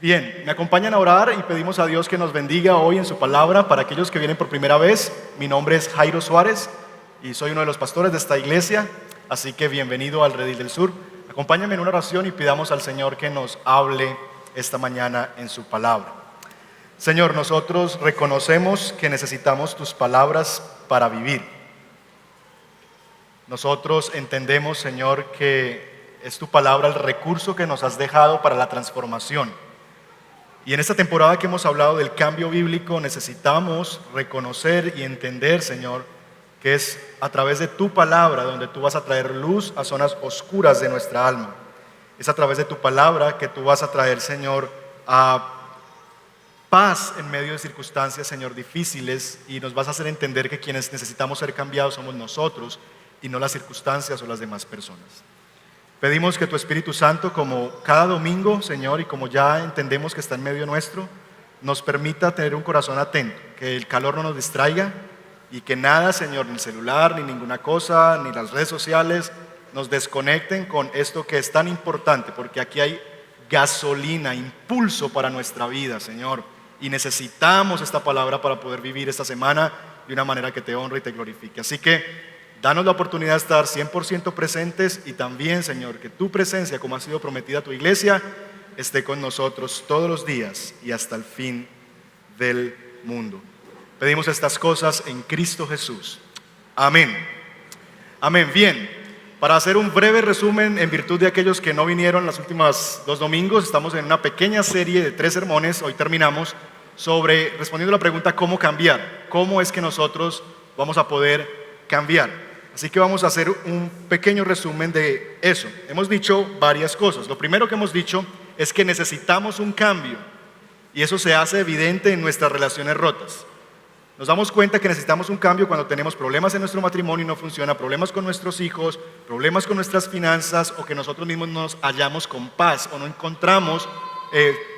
Bien, me acompañan a orar y pedimos a Dios que nos bendiga hoy en su palabra. Para aquellos que vienen por primera vez, mi nombre es Jairo Suárez y soy uno de los pastores de esta iglesia, así que bienvenido al Redil del Sur. Acompáñame en una oración y pidamos al Señor que nos hable esta mañana en su palabra. Señor, nosotros reconocemos que necesitamos tus palabras para vivir. Nosotros entendemos, Señor, que es tu palabra el recurso que nos has dejado para la transformación. Y en esta temporada que hemos hablado del cambio bíblico, necesitamos reconocer y entender, Señor, que es a través de tu palabra donde tú vas a traer luz a zonas oscuras de nuestra alma. Es a través de tu palabra que tú vas a traer, Señor, a paz en medio de circunstancias, Señor, difíciles, y nos vas a hacer entender que quienes necesitamos ser cambiados somos nosotros y no las circunstancias o las demás personas. Pedimos que tu Espíritu Santo, como cada domingo, Señor, y como ya entendemos que está en medio nuestro, nos permita tener un corazón atento, que el calor no nos distraiga y que nada, Señor, ni el celular, ni ninguna cosa, ni las redes sociales nos desconecten con esto que es tan importante, porque aquí hay gasolina, impulso para nuestra vida, Señor, y necesitamos esta palabra para poder vivir esta semana de una manera que te honre y te glorifique. Así que danos la oportunidad de estar 100% presentes y también, Señor, que tu presencia, como ha sido prometida a tu iglesia, esté con nosotros todos los días y hasta el fin del mundo. Pedimos estas cosas en Cristo Jesús. Amén. Amén. Bien, para hacer un breve resumen en virtud de aquellos que no vinieron los últimos 2 domingos, estamos en una pequeña serie de 3 sermones, hoy terminamos, respondiendo a la pregunta ¿cómo cambiar? ¿Cómo es que nosotros vamos a poder cambiar? Así que vamos a hacer un pequeño resumen de eso. Hemos dicho varias cosas. Lo primero que hemos dicho es que necesitamos un cambio y eso se hace evidente en nuestras relaciones rotas. Nos damos cuenta que necesitamos un cambio cuando tenemos problemas en nuestro matrimonio y no funciona, problemas con nuestros hijos, problemas con nuestras finanzas o que nosotros mismos no nos hallamos con paz o no encontramos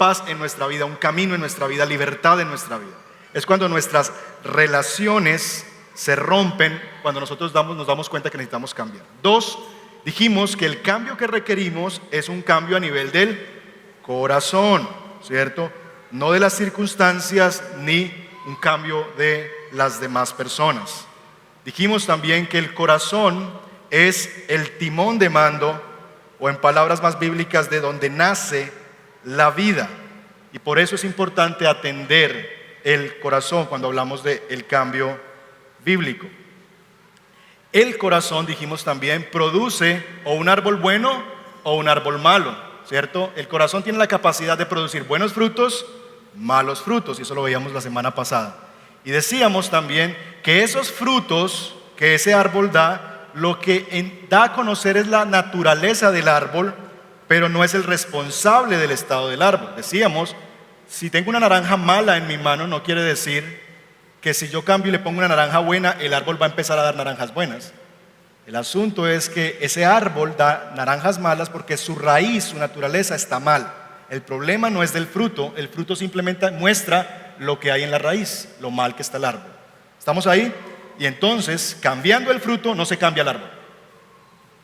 paz en nuestra vida, un camino en nuestra vida, libertad en nuestra vida. Es cuando nuestras relaciones se rompen, cuando nosotros nos damos cuenta que necesitamos cambiar. 2, dijimos que el cambio que requerimos es un cambio a nivel del corazón, ¿cierto? No de las circunstancias ni un cambio de las demás personas. Dijimos también que el corazón es el timón de mando, o en palabras más bíblicas, de donde nace la vida. Y por eso es importante atender el corazón cuando hablamos del cambio bíblico. El corazón, dijimos también, produce o un árbol bueno o un árbol malo, ¿cierto? El corazón tiene la capacidad de producir buenos frutos, malos frutos, y eso lo veíamos la semana pasada. Y decíamos también que esos frutos que ese árbol da, lo que da a conocer es la naturaleza del árbol, pero no es el responsable del estado del árbol. Decíamos, si tengo una naranja mala en mi mano, no quiere decir que si yo cambio y le pongo una naranja buena, el árbol va a empezar a dar naranjas buenas. El asunto es que ese árbol da naranjas malas porque su raíz, su naturaleza está mal. El problema no es del fruto, el fruto simplemente muestra lo que hay en la raíz, lo mal que está el árbol. ¿Estamos ahí? Y entonces, cambiando el fruto, no se cambia el árbol.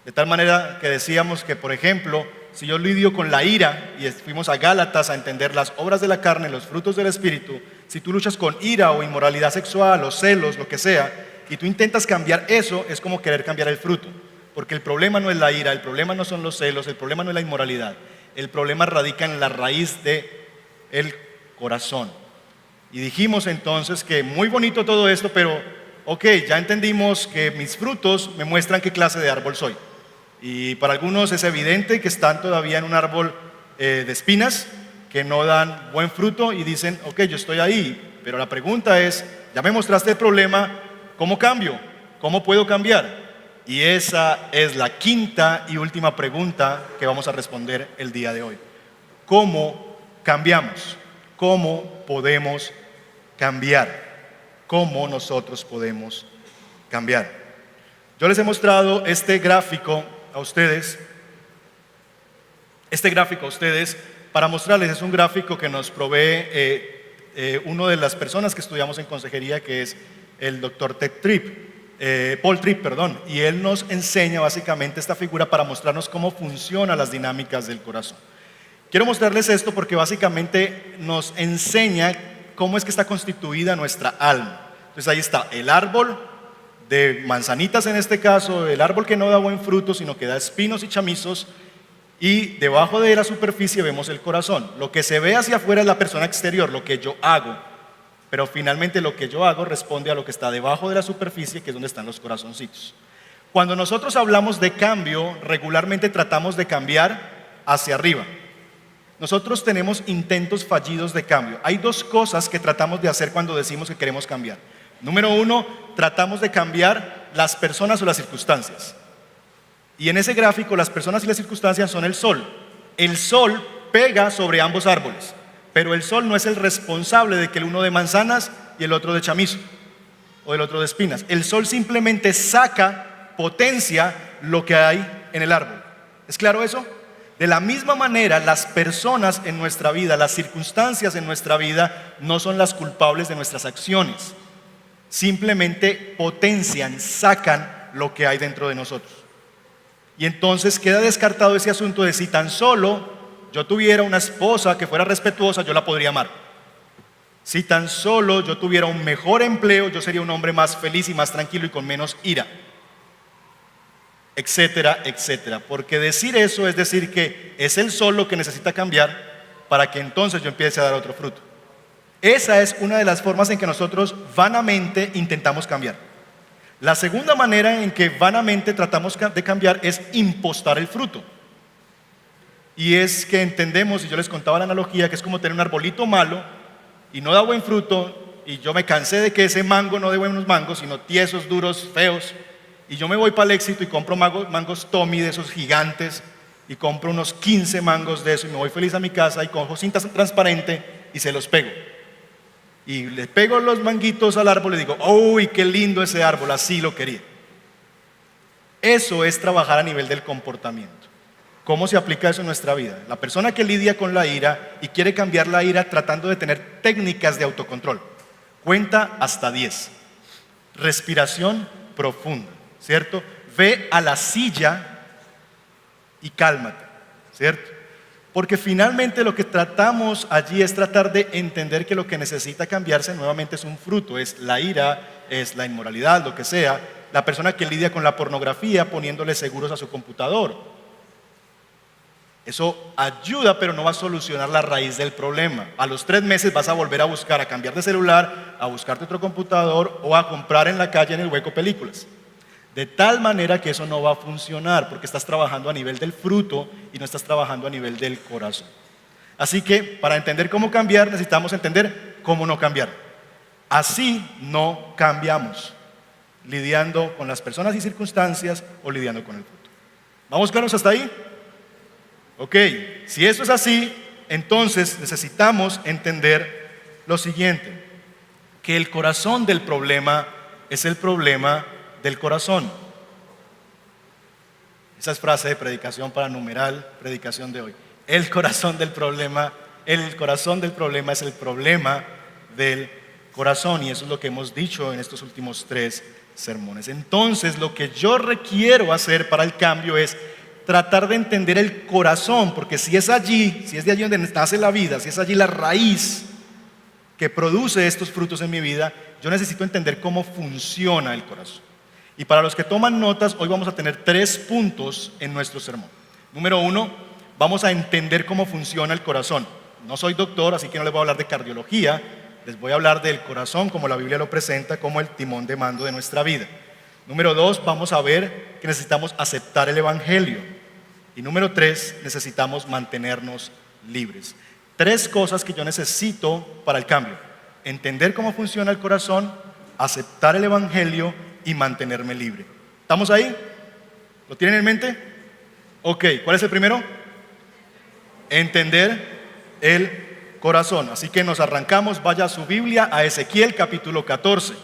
De tal manera que decíamos que, por ejemplo, si yo lidio con la ira, y fuimos a Gálatas a entender las obras de la carne, los frutos del Espíritu, si tú luchas con ira o inmoralidad sexual o celos, lo que sea, y tú intentas cambiar eso, es como querer cambiar el fruto. Porque el problema no es la ira, el problema no son los celos, el problema no es la inmoralidad. El problema radica en la raíz del corazón. Y dijimos entonces que muy bonito todo esto, pero ok, ya entendimos que mis frutos me muestran qué clase de árbol soy. Y para algunos es evidente que están todavía en un árbol de espinas, que no dan buen fruto y dicen, ok, yo estoy ahí, pero la pregunta es, ya me mostraste el problema, ¿cómo cambio? ¿Cómo puedo cambiar? Y esa es la quinta y última pregunta que vamos a responder el día de hoy. ¿Cómo cambiamos? ¿Cómo podemos cambiar? ¿Cómo nosotros podemos cambiar? Yo les he mostrado este gráfico a ustedes para mostrarles. Es un gráfico que nos provee una de las personas que estudiamos en consejería, que es el doctor Paul Tripp, y él nos enseña básicamente esta figura para mostrarnos cómo funcionan las dinámicas del corazón. Quiero mostrarles esto porque básicamente nos enseña cómo es que está constituida nuestra alma. Entonces ahí está el árbol de manzanitas en este caso, el árbol que no da buen fruto, sino que da espinos y chamizos, y debajo de la superficie vemos el corazón. Lo que se ve hacia afuera es la persona exterior, lo que yo hago, pero finalmente lo que yo hago responde a lo que está debajo de la superficie, que es donde están los corazoncitos. Cuando nosotros hablamos de cambio, regularmente tratamos de cambiar hacia arriba. Nosotros tenemos intentos fallidos de cambio. Hay dos cosas que tratamos de hacer cuando decimos que queremos cambiar. Número uno, tratamos de cambiar las personas o las circunstancias. Y en ese gráfico, las personas y las circunstancias son el sol. El sol pega sobre ambos árboles, pero el sol no es el responsable de que el uno de manzanas y el otro de chamizo, o el otro de espinas. El sol simplemente saca, potencia lo que hay en el árbol. ¿Es claro eso? De la misma manera, las personas en nuestra vida, las circunstancias en nuestra vida, no son las culpables de nuestras acciones. Simplemente potencian, sacan lo que hay dentro de nosotros. Y entonces queda descartado ese asunto de si tan solo yo tuviera una esposa que fuera respetuosa, yo la podría amar. Si tan solo yo tuviera un mejor empleo, yo sería un hombre más feliz y más tranquilo y con menos ira, etcétera, etcétera. Porque decir eso es decir que es el sol lo que necesita cambiar para que entonces yo empiece a dar otro fruto. Esa es una de las formas en que nosotros vanamente intentamos cambiar. La segunda manera en que vanamente tratamos de cambiar es impostar el fruto. Y es que entendemos, y yo les contaba la analogía, que es como tener un arbolito malo y no da buen fruto, y yo me cansé de que ese mango no dé buenos mangos, sino tiesos, duros, feos, y yo me voy para el éxito y compro mangos Tommy de esos gigantes, y compro unos 15 mangos de eso, y me voy feliz a mi casa y cojo cinta transparente y se los pego. Y le pego los manguitos al árbol y digo, ¡uy, qué lindo ese árbol! Así lo quería. Eso es trabajar a nivel del comportamiento. ¿Cómo se aplica eso en nuestra vida? La persona que lidia con la ira y quiere cambiar la ira tratando de tener técnicas de autocontrol. Cuenta hasta 10. Respiración profunda, ¿cierto? Ve a la silla y cálmate, ¿cierto? Porque finalmente lo que tratamos allí es tratar de entender que lo que necesita cambiarse nuevamente es un fruto, es la ira, es la inmoralidad, lo que sea. La persona que lidia con la pornografía poniéndole seguros a su computador. Eso ayuda, pero no va a solucionar la raíz del problema. A los 3 meses vas a volver a buscar, a cambiar de celular, a buscarte otro computador o a comprar en la calle en el hueco películas. De tal manera que eso no va a funcionar porque estás trabajando a nivel del fruto y no estás trabajando a nivel del corazón. Así que para entender cómo cambiar necesitamos entender cómo no cambiar. Así no cambiamos, lidiando con las personas y circunstancias o lidiando con el fruto. ¿Vamos claros hasta ahí? Ok, si eso es así, entonces necesitamos entender lo siguiente, que el corazón del problema es el problema del corazón. Esa es frase de predicación para numeral, predicación de hoy. El corazón del problema es el problema del corazón, y eso es lo que hemos dicho en estos últimos 3 sermones. Entonces, lo que yo requiero hacer para el cambio es tratar de entender el corazón, porque si es de allí donde nace la vida, si es allí la raíz que produce estos frutos en mi vida, yo necesito entender cómo funciona el corazón. Y para los que toman notas, hoy vamos a tener 3 puntos en nuestro sermón. Número 1, vamos a entender cómo funciona el corazón. No soy doctor, así que no les voy a hablar de cardiología, les voy a hablar del corazón como la Biblia lo presenta, como el timón de mando de nuestra vida. Número 2, vamos a ver que necesitamos aceptar el evangelio. Y número 3, necesitamos mantenernos libres. 3 cosas que yo necesito para el cambio: entender cómo funciona el corazón, aceptar el evangelio y mantenerme libre. ¿Estamos ahí? ¿Lo tienen en mente? Ok, ¿cuál es el primero? Entender el corazón. Así que nos arrancamos, vaya a su Biblia a Ezequiel capítulo 14.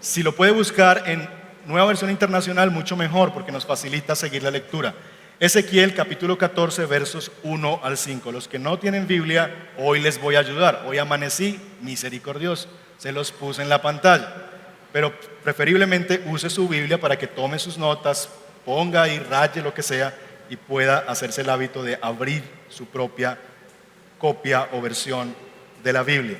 Si lo puede buscar en Nueva Versión Internacional, mucho mejor, porque nos facilita seguir la lectura. Ezequiel capítulo 14 versos 1 al 5. Los que no tienen Biblia, hoy les voy a ayudar. Hoy amanecí misericordioso, se los puse en la pantalla. Pero preferiblemente use su Biblia para que tome sus notas, ponga y raye lo que sea y pueda hacerse el hábito de abrir su propia copia o versión de la Biblia.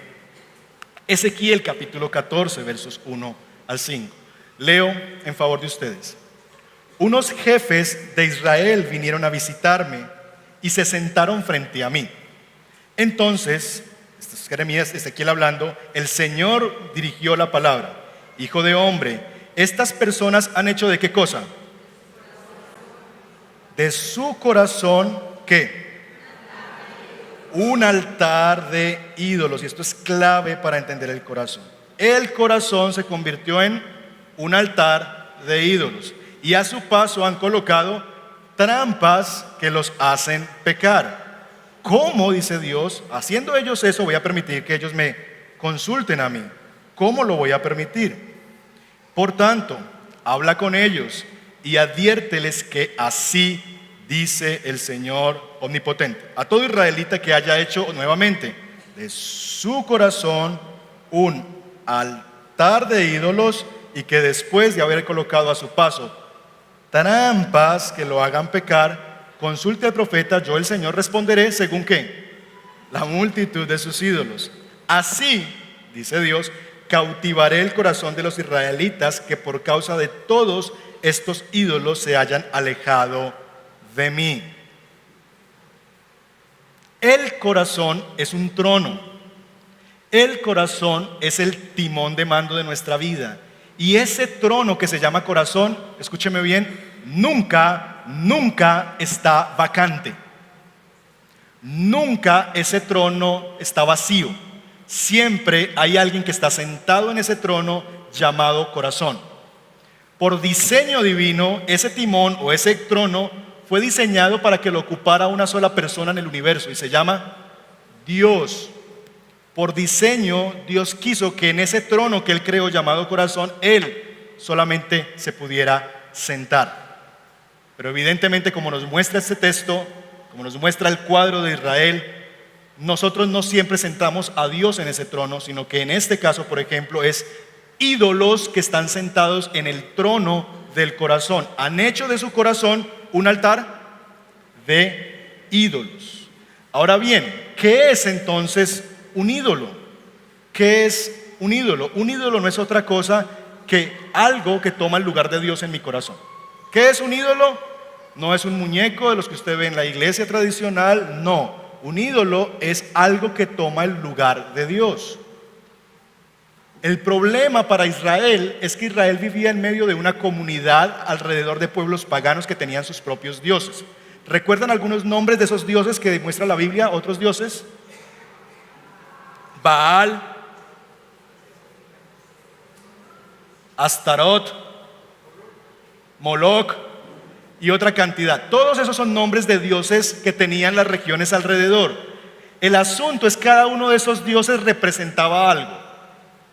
Ezequiel capítulo 14, versos 1 al 5. Leo en favor de ustedes. Unos jefes de Israel vinieron a visitarme y se sentaron frente a mí. Entonces, este es Jeremías, Ezequiel hablando, el Señor dirigió la palabra. Hijo de hombre, estas personas han hecho ¿de qué cosa? De su corazón, ¿qué? Un altar de ídolos. Y esto es clave para entender el corazón. El corazón se convirtió en un altar de ídolos. Y a su paso han colocado trampas que los hacen pecar. ¿Cómo, dice Dios? Haciendo ellos eso, voy a permitir que ellos me consulten a mí. ¿Cómo lo voy a permitir? Por tanto, habla con ellos y adviérteles que así dice el Señor omnipotente. A todo israelita que haya hecho nuevamente de su corazón un altar de ídolos y que después de haber colocado a su paso trampas que lo hagan pecar, consulte al profeta, yo el Señor responderé según ¿qué? La multitud de sus ídolos. Así, dice Dios, cautivaré el corazón de los israelitas que por causa de todos estos ídolos se hayan alejado de mí. El corazón es un trono. El corazón es el timón de mando de nuestra vida. Y ese trono que se llama corazón, escúcheme bien, nunca está vacante. Nunca ese trono está vacío. Siempre hay alguien que está sentado en ese trono llamado corazón. Por diseño divino, ese timón o ese trono fue diseñado para que lo ocupara una sola persona en el universo y se llama Dios. Por diseño, Dios quiso que en ese trono que Él creó llamado corazón, Él solamente se pudiera sentar. Pero evidentemente, como nos muestra este texto, como nos muestra el cuadro de Israel, nosotros no siempre sentamos a Dios en ese trono, sino que en este caso, por ejemplo, es ídolos que están sentados en el trono del corazón. Han hecho de su corazón un altar de ídolos. Ahora bien, ¿qué es entonces un ídolo? ¿Qué es un ídolo? Un ídolo no es otra cosa que algo que toma el lugar de Dios en mi corazón. ¿Qué es un ídolo? No es un muñeco de los que usted ve en la iglesia tradicional, no. Un ídolo es algo que toma el lugar de Dios. El problema para Israel es que Israel vivía en medio de una comunidad alrededor de pueblos paganos que tenían sus propios dioses. ¿Recuerdan algunos nombres de esos dioses que demuestra la Biblia? ¿Otros dioses? Baal, Astarot, Moloch y otra cantidad. Todos esos son nombres de dioses que tenían las regiones alrededor. El asunto es que cada uno de esos dioses representaba algo.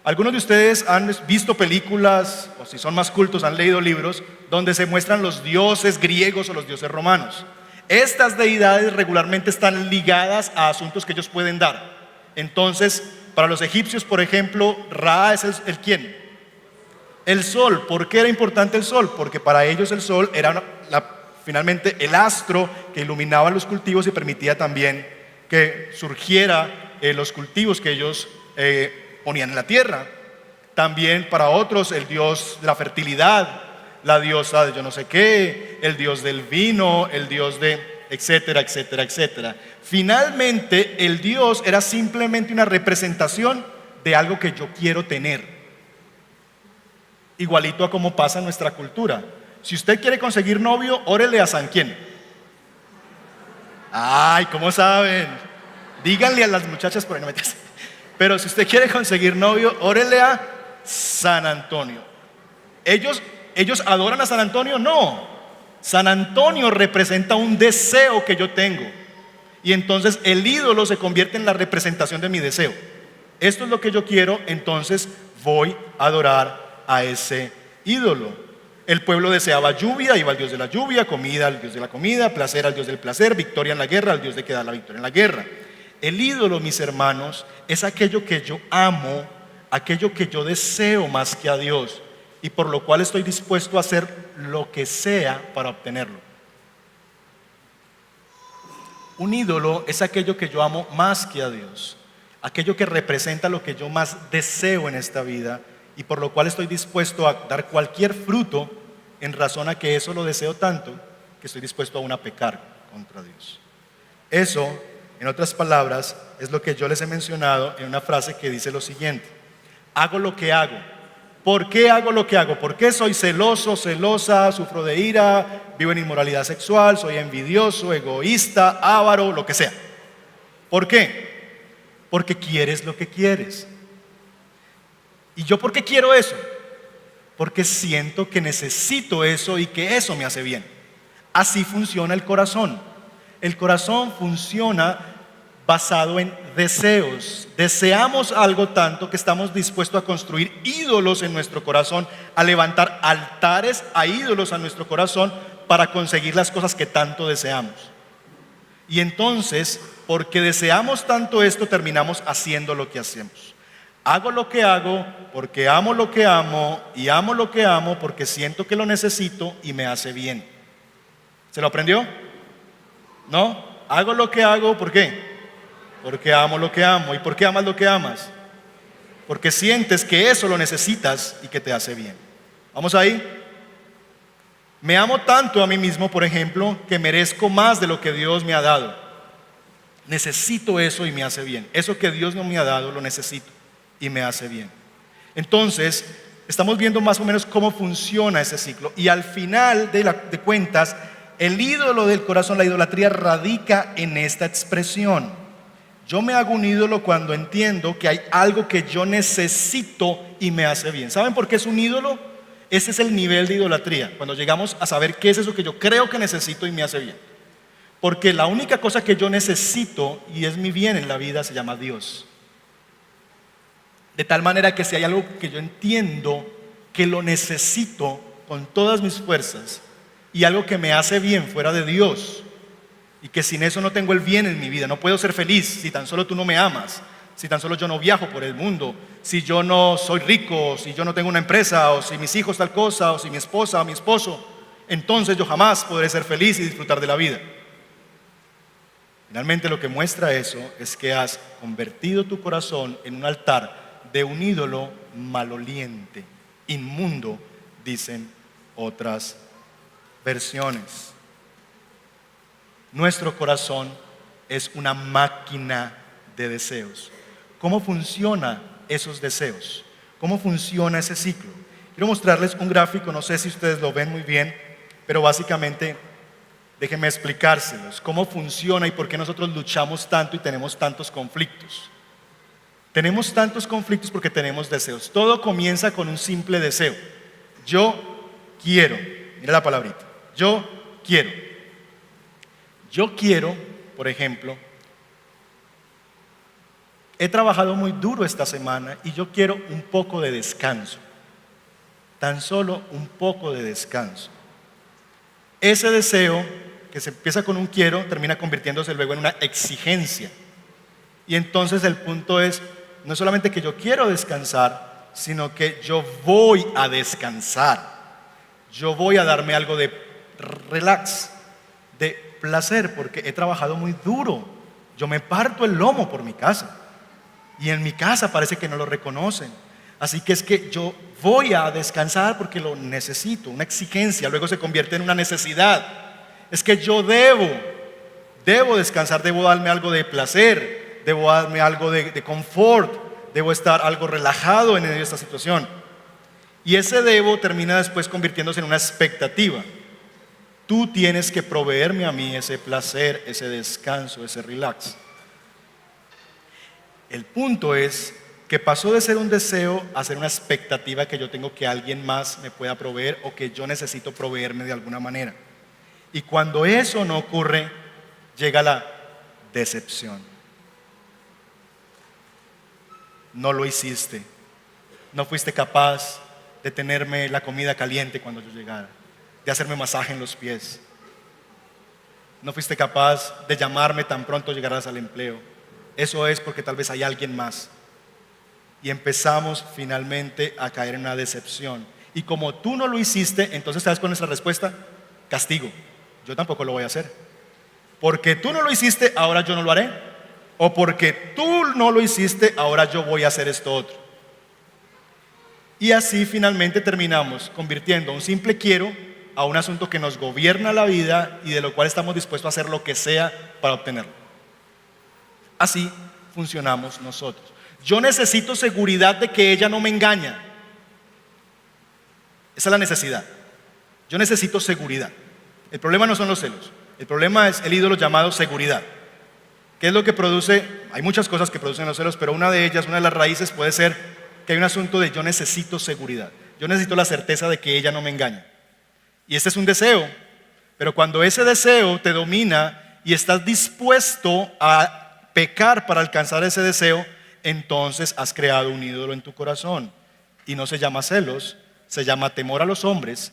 Algunos de ustedes han visto películas, o si son más cultos han leído libros, donde se muestran los dioses griegos o los dioses romanos. Estas deidades regularmente están ligadas a asuntos que ellos pueden dar. Entonces, para los egipcios, por ejemplo, Ra es el ¿quién? El sol. ¿Por qué era importante el sol? Porque para ellos el sol era finalmente el astro que iluminaba los cultivos y permitía también que surgiera los cultivos que ellos ponían en la tierra. También para otros el dios de la fertilidad, la diosa de yo no sé qué, el dios del vino, el dios de etcétera, etcétera, etcétera. Finalmente el dios era simplemente una representación de algo que yo quiero tener. Igualito a como pasa en nuestra cultura. Si usted quiere conseguir novio, órele a San quién. Ay, ¿cómo saben? Díganle a las muchachas por ahí, no metas. Pero si usted quiere conseguir novio, órele a San Antonio. ¿Ellos adoran a San Antonio? No. San Antonio representa un deseo que yo tengo. Y entonces el ídolo se convierte en la representación de mi deseo. Esto es lo que yo quiero, entonces voy a adorar a ese ídolo. El pueblo deseaba lluvia, iba al Dios de la lluvia, comida al Dios de la comida, placer al Dios del placer, victoria en la guerra al Dios de que da la victoria en la guerra. El ídolo, mis hermanos, es aquello que yo amo, aquello que yo deseo más que a Dios y por lo cual estoy dispuesto a hacer lo que sea para obtenerlo. Un ídolo es aquello que yo amo más que a Dios, aquello que representa lo que yo más deseo en esta vida y por lo cual estoy dispuesto a dar cualquier fruto en razón a que eso lo deseo tanto que estoy dispuesto aún a pecar contra Dios. Eso, en otras palabras, es lo que yo les he mencionado en una frase que dice lo siguiente: hago lo que hago. ¿Por qué hago lo que hago? ¿Por qué soy celoso, celosa, sufro de ira, vivo en inmoralidad sexual, soy envidioso, egoísta, avaro, lo que sea? ¿Por qué? Porque quieres lo que quieres. ¿Y yo por qué quiero eso? Porque siento que necesito eso y que eso me hace bien. Así funciona el corazón. El corazón funciona basado en deseos. Deseamos algo tanto que estamos dispuestos a construir ídolos en nuestro corazón, a levantar altares a ídolos a nuestro corazón para conseguir las cosas que tanto deseamos. Y entonces, porque deseamos tanto esto, terminamos haciendo lo que hacemos. Hago lo que hago porque amo lo que amo y amo lo que amo porque siento que lo necesito y me hace bien. ¿Se lo aprendió? ¿No? Hago lo que hago, ¿por qué? Porque amo lo que amo. ¿Y por qué amas lo que amas? Porque sientes que eso lo necesitas y que te hace bien. ¿Vamos ahí? Me amo tanto a mí mismo, por ejemplo, que merezco más de lo que Dios me ha dado. Necesito eso y me hace bien. Eso que Dios no me ha dado lo necesito y me hace bien. Entonces, estamos viendo más o menos cómo funciona ese ciclo. Y al final de cuentas, el ídolo del corazón, la idolatría, radica en esta expresión. Yo me hago un ídolo cuando entiendo que hay algo que yo necesito y me hace bien. ¿Saben por qué es un ídolo? Ese es el nivel de idolatría, cuando llegamos a saber qué es eso que yo creo que necesito y me hace bien. Porque la única cosa que yo necesito y es mi bien en la vida se llama Dios. De tal manera que si hay algo que yo entiendo que lo necesito con todas mis fuerzas y algo que me hace bien fuera de Dios, y que sin eso no tengo el bien en mi vida, no puedo ser feliz si tan solo tú no me amas, si tan solo yo no viajo por el mundo, si yo no soy rico, si yo no tengo una empresa, o si mis hijos tal cosa, o si mi esposa o mi esposo, entonces yo jamás podré ser feliz y disfrutar de la vida. Finalmente lo que muestra eso es que has convertido tu corazón en un altar de un ídolo maloliente, inmundo, dicen otras versiones. Nuestro corazón es una máquina de deseos. ¿Cómo funcionan esos deseos? ¿Cómo funciona ese ciclo? Quiero mostrarles un gráfico, no sé si ustedes lo ven muy bien, pero básicamente déjenme explicárselos. ¿Cómo funciona y por qué nosotros luchamos tanto y tenemos tantos conflictos? Tenemos tantos conflictos porque tenemos deseos. Todo comienza con un simple deseo. Yo quiero, mira la palabrita, yo quiero. Yo quiero, por ejemplo, he trabajado muy duro esta semana y yo quiero un poco de descanso. Tan solo un poco de descanso. Ese deseo que se empieza con un quiero termina convirtiéndose luego en una exigencia. Y entonces el punto es, no solamente que yo quiero descansar, sino que yo voy a descansar. Yo voy a darme algo de relax, de placer, porque he trabajado muy duro. Yo me parto el lomo por mi casa y en mi casa parece que no lo reconocen. Así que es que yo voy a descansar porque lo necesito, una exigencia, luego se convierte en una necesidad. Es que yo debo descansar, debo darme algo de placer, debo darme algo de confort, debo estar algo relajado en esta situación. Y ese debo termina después convirtiéndose en una expectativa. Tú tienes que proveerme a mí ese placer, ese descanso, ese relax. El punto es que pasó de ser un deseo a ser una expectativa que yo tengo que alguien más me pueda proveer o que yo necesito proveerme de alguna manera. Y cuando eso no ocurre, llega la decepción. No lo hiciste. No fuiste capaz de tenerme la comida caliente cuando yo llegara, de hacerme masaje en los pies. No fuiste capaz de llamarme tan pronto llegaras al empleo. Eso es porque tal vez hay alguien más. Y empezamos finalmente a caer en una decepción. Y como tú no lo hiciste, entonces ¿sabes cuál es nuestra respuesta? Castigo. Yo tampoco lo voy a hacer. porque tú no lo hiciste, ahora yo no lo haré. O porque tú no lo hiciste, ahora yo voy a hacer esto otro. Y así finalmente terminamos convirtiendo un simple quiero a un asunto que nos gobierna la vida y de lo cual estamos dispuestos a hacer lo que sea para obtenerlo. Así funcionamos nosotros. Yo necesito seguridad de que ella no me engaña. Esa es la necesidad. Yo necesito seguridad. El problema no son los celos. El problema es el ídolo llamado seguridad. ¿Qué es lo que produce? Hay muchas cosas que producen los celos, pero una de ellas, una de las raíces puede ser que hay un asunto de yo necesito seguridad. Yo necesito la certeza de que ella no me engaña. Y este es un deseo, pero cuando ese deseo te domina y estás dispuesto a pecar para alcanzar ese deseo, entonces has creado un ídolo en tu corazón. Y no se llama celos, se llama temor a los hombres,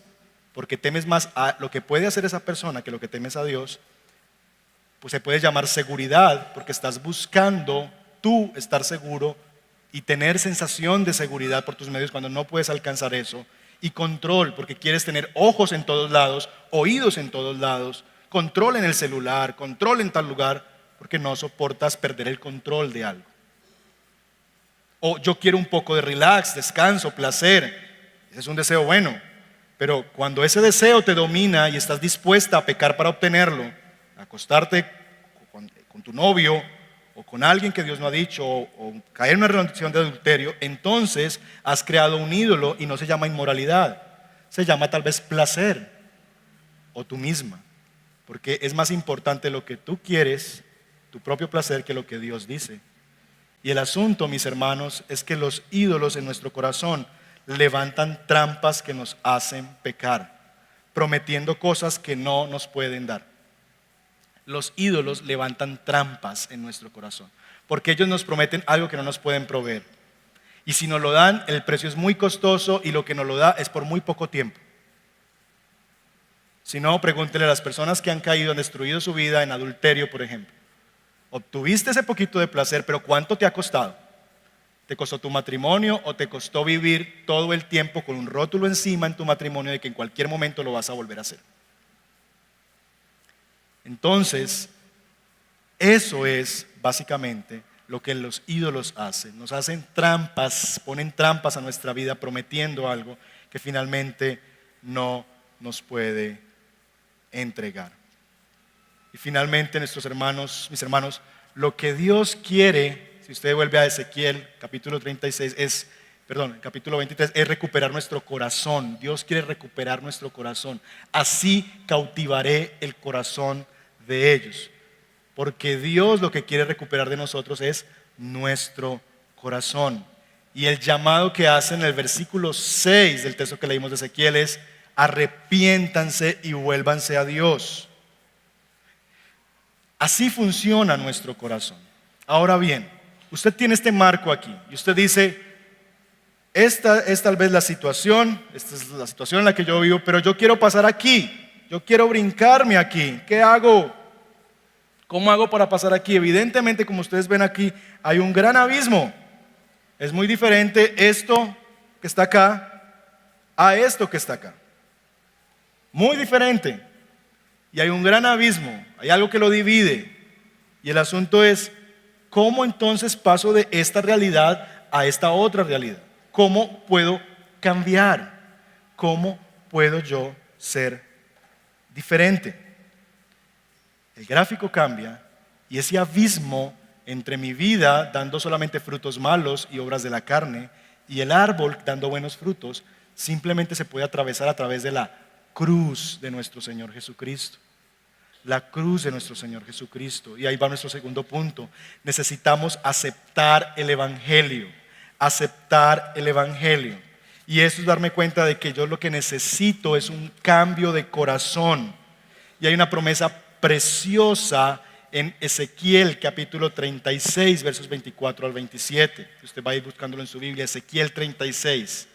porque temes más a lo que puede hacer esa persona que lo que temes a Dios. Pues se puede llamar seguridad, porque estás buscando tú estar seguro y tener sensación de seguridad por tus medios cuando no puedes alcanzar eso. Y control, porque quieres tener ojos en todos lados, oídos en todos lados, control en el celular, control en tal lugar, porque no soportas perder el control de algo. O yo quiero un poco de relax, descanso, placer. Ese es un deseo bueno, pero cuando ese deseo te domina y estás dispuesta a pecar para obtenerlo, acostarte con tu novio o con alguien que Dios no ha dicho o caer en una relación de adulterio, entonces has creado un ídolo y no se llama inmoralidad, se llama tal vez placer o tú misma, porque es más importante lo que tú quieres, tu propio placer, que lo que Dios dice. Y el asunto, mis hermanos, es que los ídolos en nuestro corazón levantan trampas que nos hacen pecar, prometiendo cosas que no nos pueden dar. Los ídolos levantan trampas en nuestro corazón, porque ellos nos prometen algo que no nos pueden proveer. Y si nos lo dan, el precio es muy costoso y lo que nos lo da es por muy poco tiempo. Si no, pregúntele a las personas que han caído, han destruido su vida en adulterio, por ejemplo. Obtuviste ese poquito de placer, pero ¿cuánto te ha costado? ¿Te costó tu matrimonio o te costó vivir todo el tiempo con un rótulo encima en tu matrimonio de que en cualquier momento lo vas a volver a hacer? Entonces, eso es básicamente lo que los ídolos hacen. Nos hacen trampas, ponen trampas a nuestra vida prometiendo algo que finalmente no nos puede entregar. Y finalmente, mis hermanos, lo que Dios quiere, si usted vuelve a Ezequiel capítulo 36, capítulo 23, es recuperar nuestro corazón. Dios quiere recuperar nuestro corazón. Así cautivaré el corazón de ellos, porque Dios lo que quiere recuperar de nosotros es nuestro corazón. Y el llamado que hace en el versículo 6 del texto que leímos de Ezequiel es: arrepiéntanse y vuélvanse a Dios. Así funciona nuestro corazón. Ahora bien, usted tiene este marco aquí y usted dice: esta es tal vez la situación, esta es la situación en la que yo vivo, pero yo quiero pasar aquí. Yo quiero brincarme aquí. ¿Qué hago? ¿Cómo hago para pasar aquí? Evidentemente, como ustedes ven aquí, hay un gran abismo. Es muy diferente esto que está acá a esto que está acá. Muy diferente. Y hay un gran abismo. Hay algo que lo divide. Y el asunto es: ¿cómo entonces paso de esta realidad a esta otra realidad? ¿Cómo puedo cambiar? ¿Cómo puedo yo ser diferente? El gráfico cambia y ese abismo entre mi vida dando solamente frutos malos y obras de la carne y el árbol dando buenos frutos simplemente se puede atravesar a través de la cruz de nuestro Señor Jesucristo. La cruz de nuestro Señor Jesucristo. Y ahí va nuestro segundo punto. Necesitamos aceptar el Evangelio. Aceptar el Evangelio. Y eso es darme cuenta de que yo lo que necesito es un cambio de corazón. Y hay una promesa preciosa en Ezequiel capítulo 36, versos 24 al 27. Usted va a ir buscándolo en su Biblia, Ezequiel 36.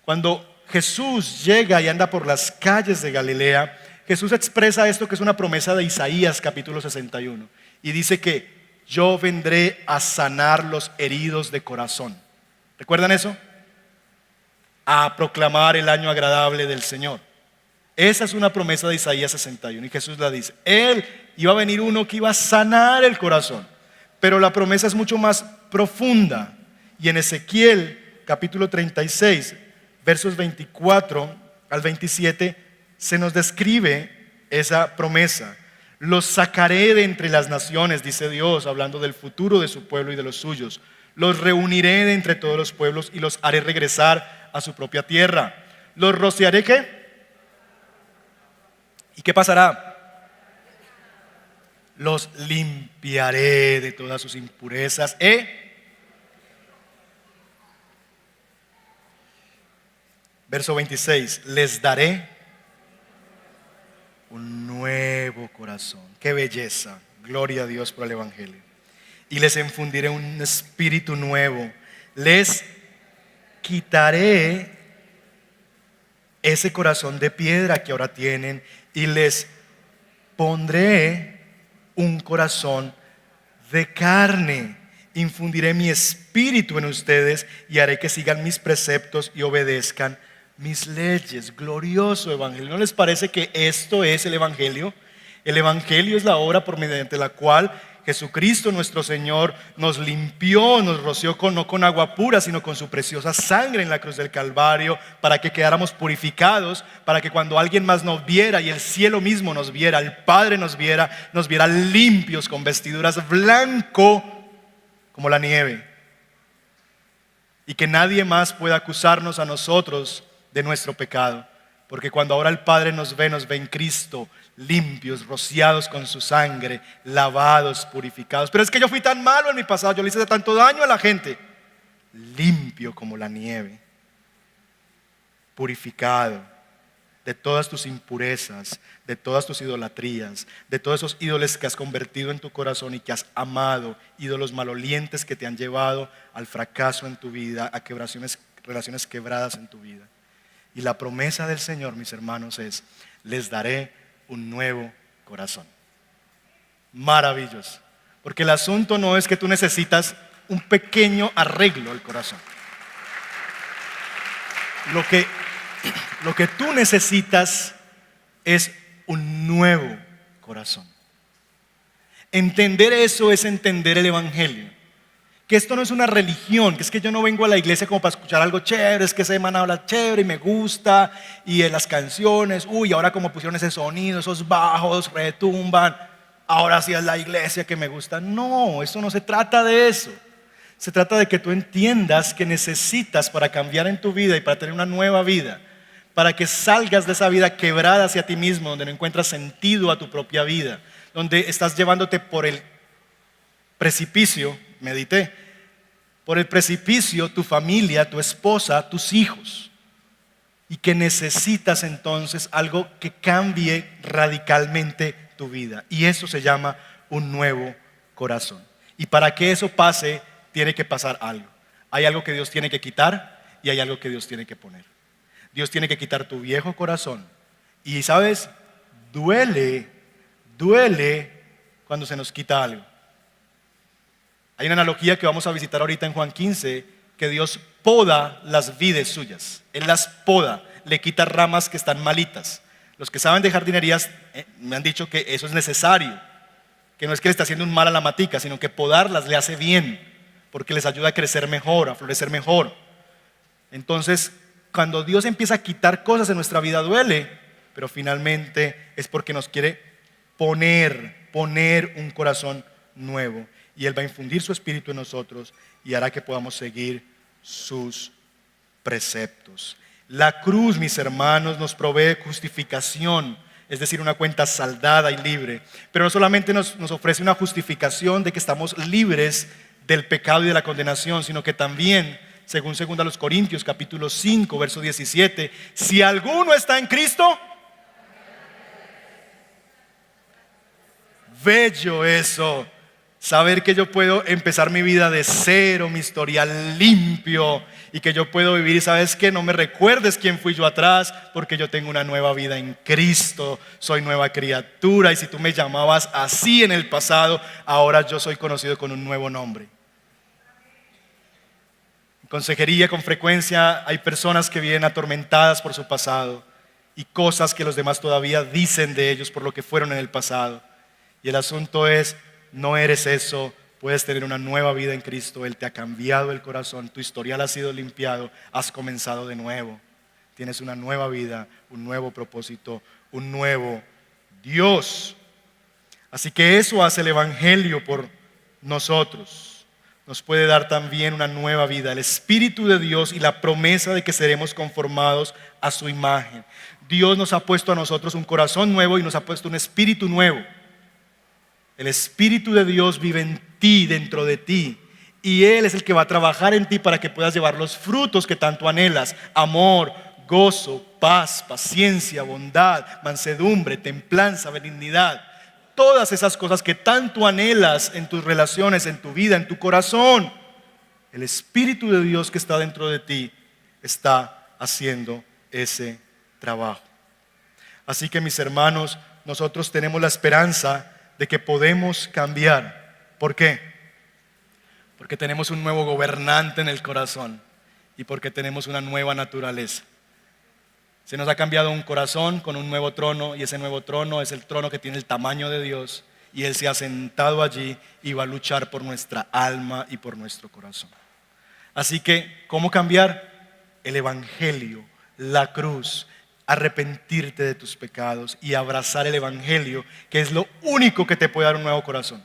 Cuando Jesús llega y anda por las calles de Galilea, Jesús expresa esto que es una promesa de Isaías capítulo 61. Y dice que yo vendré a sanar los heridos de corazón. ¿Recuerdan eso? A proclamar el año agradable del Señor. Esa es una promesa de Isaías 61 y Jesús la dice. Él iba a venir uno que iba a sanar el corazón. Pero la promesa es mucho más profunda. Y en Ezequiel capítulo 36, versos 24 al 27, se nos describe esa promesa. Los sacaré de entre las naciones, dice Dios, hablando del futuro de su pueblo y de los suyos. Los reuniré de entre todos los pueblos y los haré regresar a su propia tierra. Los rociaré, ¿qué? ¿Y qué pasará? Los limpiaré de todas sus impurezas. Verso 26, les daré un nuevo corazón. ¡Qué belleza! Gloria a Dios por el Evangelio. Y les infundiré un espíritu nuevo. Les quitaré ese corazón de piedra que ahora tienen y les pondré un corazón de carne. Infundiré mi espíritu en ustedes y haré que sigan mis preceptos y obedezcan mis leyes. Glorioso evangelio. ¿No les parece que esto es el evangelio? El evangelio es la obra por mediante la cual Jesucristo nuestro Señor nos limpió, nos roció no con agua pura, sino con su preciosa sangre en la cruz del Calvario, para que quedáramos purificados, para que cuando alguien más nos viera y el cielo mismo nos viera, el Padre nos viera limpios con vestiduras blanco como la nieve, y que nadie más pueda acusarnos a nosotros de nuestro pecado, porque cuando ahora el Padre nos ve en Cristo, limpios, rociados con su sangre, lavados, purificados. Pero es que yo fui tan malo en mi pasado, yo le hice tanto daño a la gente. Limpio como la nieve, purificado de todas tus impurezas, de todas tus idolatrías, de todos esos ídolos que has convertido en tu corazón y que has amado, ídolos malolientes que te han llevado al fracaso en tu vida, a relaciones quebradas en tu vida. Y la promesa del Señor, mis hermanos, es: les daré un nuevo corazón. Maravilloso. Porque el asunto no es que tú necesitas un pequeño arreglo al corazón. Lo que tú necesitas es un nuevo corazón. Entender eso es entender el evangelio. Que esto no es una religión, que es que yo no vengo a la iglesia como para escuchar algo chévere, es que ese man habla chévere y me gusta, y en las canciones, ahora como pusieron ese sonido, esos bajos retumban, ahora sí es la iglesia que me gusta. No, eso no se trata de eso. Se trata de que tú entiendas que necesitas, para cambiar en tu vida y para tener una nueva vida, para que salgas de esa vida quebrada hacia ti mismo, donde no encuentras sentido a tu propia vida, donde estás llevándote por el precipicio. Medité, por el precipicio tu familia, tu esposa, tus hijos, y que necesitas entonces algo que cambie radicalmente tu vida, y eso se llama un nuevo corazón. Y para que eso pase, tiene que pasar algo. Hay algo que Dios tiene que quitar y hay algo que Dios tiene que poner. Dios tiene que quitar tu viejo corazón, y sabes, duele cuando se nos quita algo. Hay una analogía que vamos a visitar ahorita en Juan 15, que Dios poda las vides suyas. Él las poda, le quita ramas que están malitas. Los que saben de jardinerías me han dicho que eso es necesario, que no es que le está haciendo un mal a la matica, sino que podarlas le hace bien, porque les ayuda a crecer mejor, a florecer mejor. Entonces, cuando Dios empieza a quitar cosas en nuestra vida, duele, pero finalmente es porque nos quiere poner un corazón nuevo. Y Él va a infundir su espíritu en nosotros y hará que podamos seguir sus preceptos. La cruz, mis hermanos, nos provee justificación, es decir, una cuenta saldada y libre. Pero no solamente nos ofrece una justificación de que estamos libres del pecado y de la condenación, sino que también, según 2 Corintios capítulo 5, verso 17, si alguno está en Cristo, bello eso. Saber que yo puedo empezar mi vida de cero, mi historial limpio, y que yo puedo vivir, y sabes que no me recuerdes quién fui yo atrás, porque yo tengo una nueva vida en Cristo, soy nueva criatura, y si tú me llamabas así en el pasado, ahora yo soy conocido con un nuevo nombre. En consejería, con frecuencia hay personas que viven atormentadas por su pasado y cosas que los demás todavía dicen de ellos por lo que fueron en el pasado. Y el asunto es, no eres eso, puedes tener una nueva vida en Cristo. Él te ha cambiado el corazón, tu historial ha sido limpiado, has comenzado de nuevo. Tienes una nueva vida, un nuevo propósito, un nuevo Dios. Así que eso hace el Evangelio por nosotros. Nos puede dar también una nueva vida, el Espíritu de Dios y la promesa de que seremos conformados a su imagen. Dios nos ha puesto a nosotros un corazón nuevo y nos ha puesto un espíritu nuevo. El Espíritu de Dios vive en ti, dentro de ti, y Él es el que va a trabajar en ti para que puedas llevar los frutos que tanto anhelas: amor, gozo, paz, paciencia, bondad, mansedumbre, templanza, benignidad. Todas esas cosas que tanto anhelas en tus relaciones, en tu vida, en tu corazón. El Espíritu de Dios que está dentro de ti está haciendo ese trabajo. Así que, mis hermanos, nosotros tenemos la esperanza de que podemos cambiar. ¿Por qué? Porque tenemos un nuevo gobernante en el corazón y porque tenemos una nueva naturaleza. Se nos ha cambiado un corazón con un nuevo trono, y ese nuevo trono es el trono que tiene el tamaño de Dios, y Él se ha sentado allí y va a luchar por nuestra alma y por nuestro corazón. Así que, ¿cómo cambiar? El Evangelio, la cruz, arrepentirte de tus pecados y abrazar el Evangelio, que es lo único que te puede dar un nuevo corazón,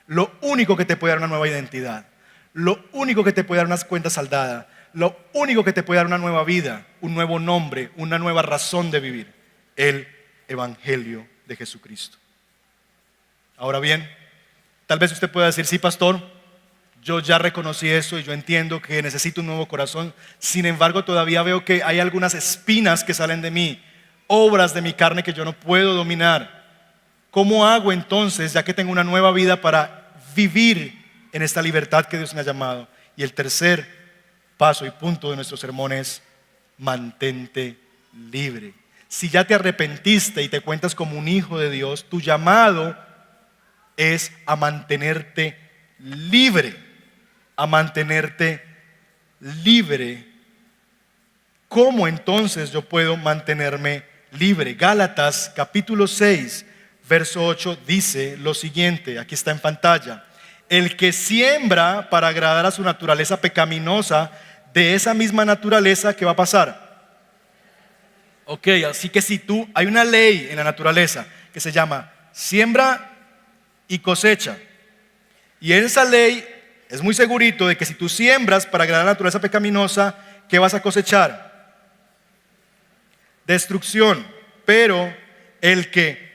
lo único que te puede dar una nueva identidad, lo único que te puede dar unas cuentas saldadas, lo único que te puede dar una nueva vida, un nuevo nombre, una nueva razón de vivir: el Evangelio de Jesucristo. Ahora bien, tal vez usted pueda decir: sí, pastor, yo ya reconocí eso y yo entiendo que necesito un nuevo corazón. Sin embargo, todavía veo que hay algunas espinas que salen de mí, obras de mi carne que yo no puedo dominar. ¿Cómo hago entonces, ya que tengo una nueva vida, para vivir en esta libertad que Dios me ha llamado? Y el tercer paso y punto de nuestro sermón es: mantente libre. Si ya te arrepentiste y te cuentas como un hijo de Dios, tu llamado es a mantenerte libre, a mantenerte libre. ¿Cómo entonces yo puedo mantenerme libre? Gálatas capítulo 6, verso 8 dice lo siguiente, aquí está en pantalla: el que siembra para agradar a su naturaleza pecaminosa, de esa misma naturaleza, ¿qué va a pasar? Ok, así que hay una ley en la naturaleza que se llama siembra y cosecha. Y en esa ley es muy segurito de que si tú siembras para agradar a la naturaleza pecaminosa, ¿qué vas a cosechar? Destrucción. Pero el que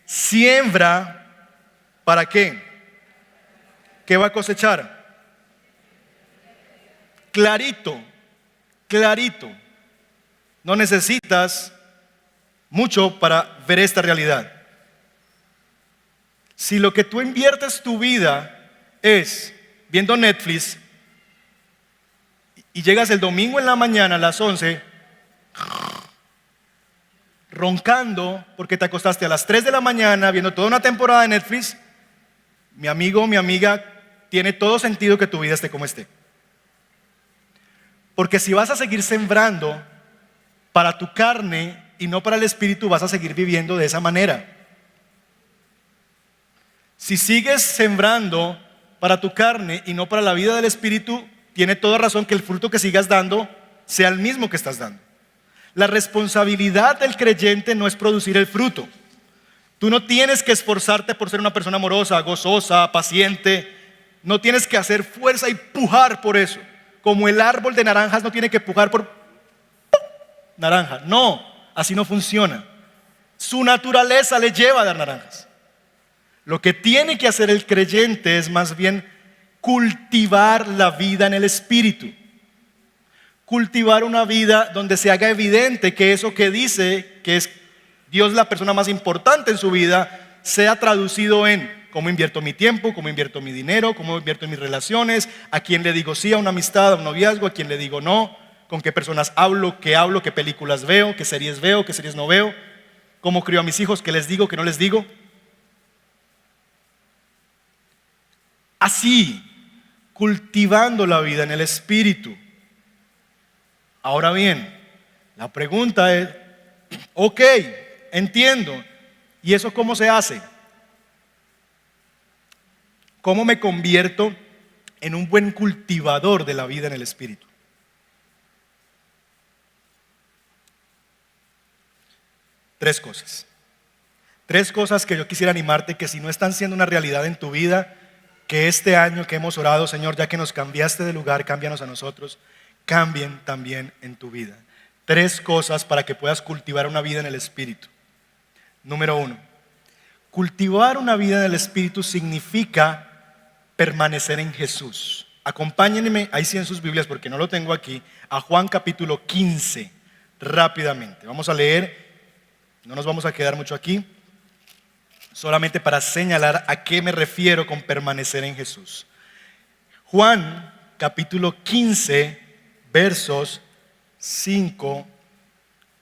siembra, ¿para qué? ¿Qué va a cosechar? Clarito, clarito. No necesitas mucho para ver esta realidad. Si lo que tú inviertes tu vida es viendo Netflix y llegas el domingo en la mañana a las 11 roncando porque te acostaste a las 3 de la mañana viendo toda una temporada de Netflix, mi amigo, mi amiga, tiene todo sentido que tu vida esté como esté. Porque si vas a seguir sembrando para tu carne y no para el espíritu, vas a seguir viviendo de esa manera. Si sigues sembrando para tu carne y no para la vida del espíritu, tiene toda razón que el fruto que sigas dando sea el mismo que estás dando. La responsabilidad del creyente no es producir el fruto. Tú no tienes que esforzarte por ser una persona amorosa, gozosa, paciente. No tienes que hacer fuerza y pujar por eso. Como el árbol de naranjas no tiene que pujar por naranja. No, así no funciona. Su naturaleza le lleva a dar naranjas. Lo que tiene que hacer el creyente es más bien cultivar la vida en el espíritu. Cultivar una vida donde se haga evidente que eso que dice que es Dios la persona más importante en su vida sea traducido en cómo invierto mi tiempo, cómo invierto mi dinero, cómo invierto en mis relaciones, a quién le digo sí a una amistad, a un noviazgo, a quién le digo no, con qué personas hablo, qué películas veo, qué series no veo, cómo crío a mis hijos, qué les digo, qué no les digo. Así, cultivando la vida en el espíritu. Ahora bien, la pregunta es, ok, entiendo, ¿y eso cómo se hace? ¿Cómo me convierto en un buen cultivador de la vida en el Espíritu? Tres cosas. Tres cosas que yo quisiera animarte, que si no están siendo una realidad en tu vida, que este año que hemos orado, Señor, ya que nos cambiaste de lugar, cámbianos a nosotros, cambien también en tu vida. Tres cosas para que puedas cultivar una vida en el Espíritu. Número 1, cultivar una vida en el Espíritu significa permanecer en Jesús. Acompáñenme, ahí sí en sus Biblias, porque no lo tengo aquí, a Juan capítulo 15, rápidamente. Vamos a leer, no nos vamos a quedar mucho aquí, solamente para señalar a qué me refiero con permanecer en Jesús. Juan capítulo 15, versos 5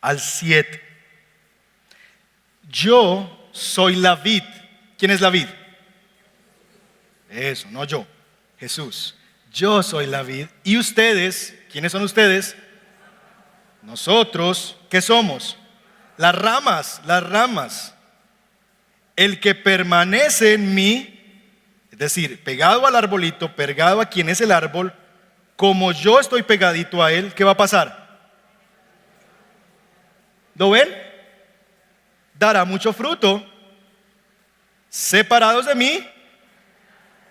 al 7. Yo soy la vid. ¿Quién es la vid? Eso, no yo, Jesús. Yo soy la vid. ¿Y ustedes? ¿Quiénes son ustedes? Nosotros, ¿qué somos? Las ramas. El que permanece en mí, es decir, pegado al arbolito, pegado a quien es el árbol, como yo estoy pegadito a él, ¿qué va a pasar? ¿Lo ven? Dará mucho fruto. Separados de mí,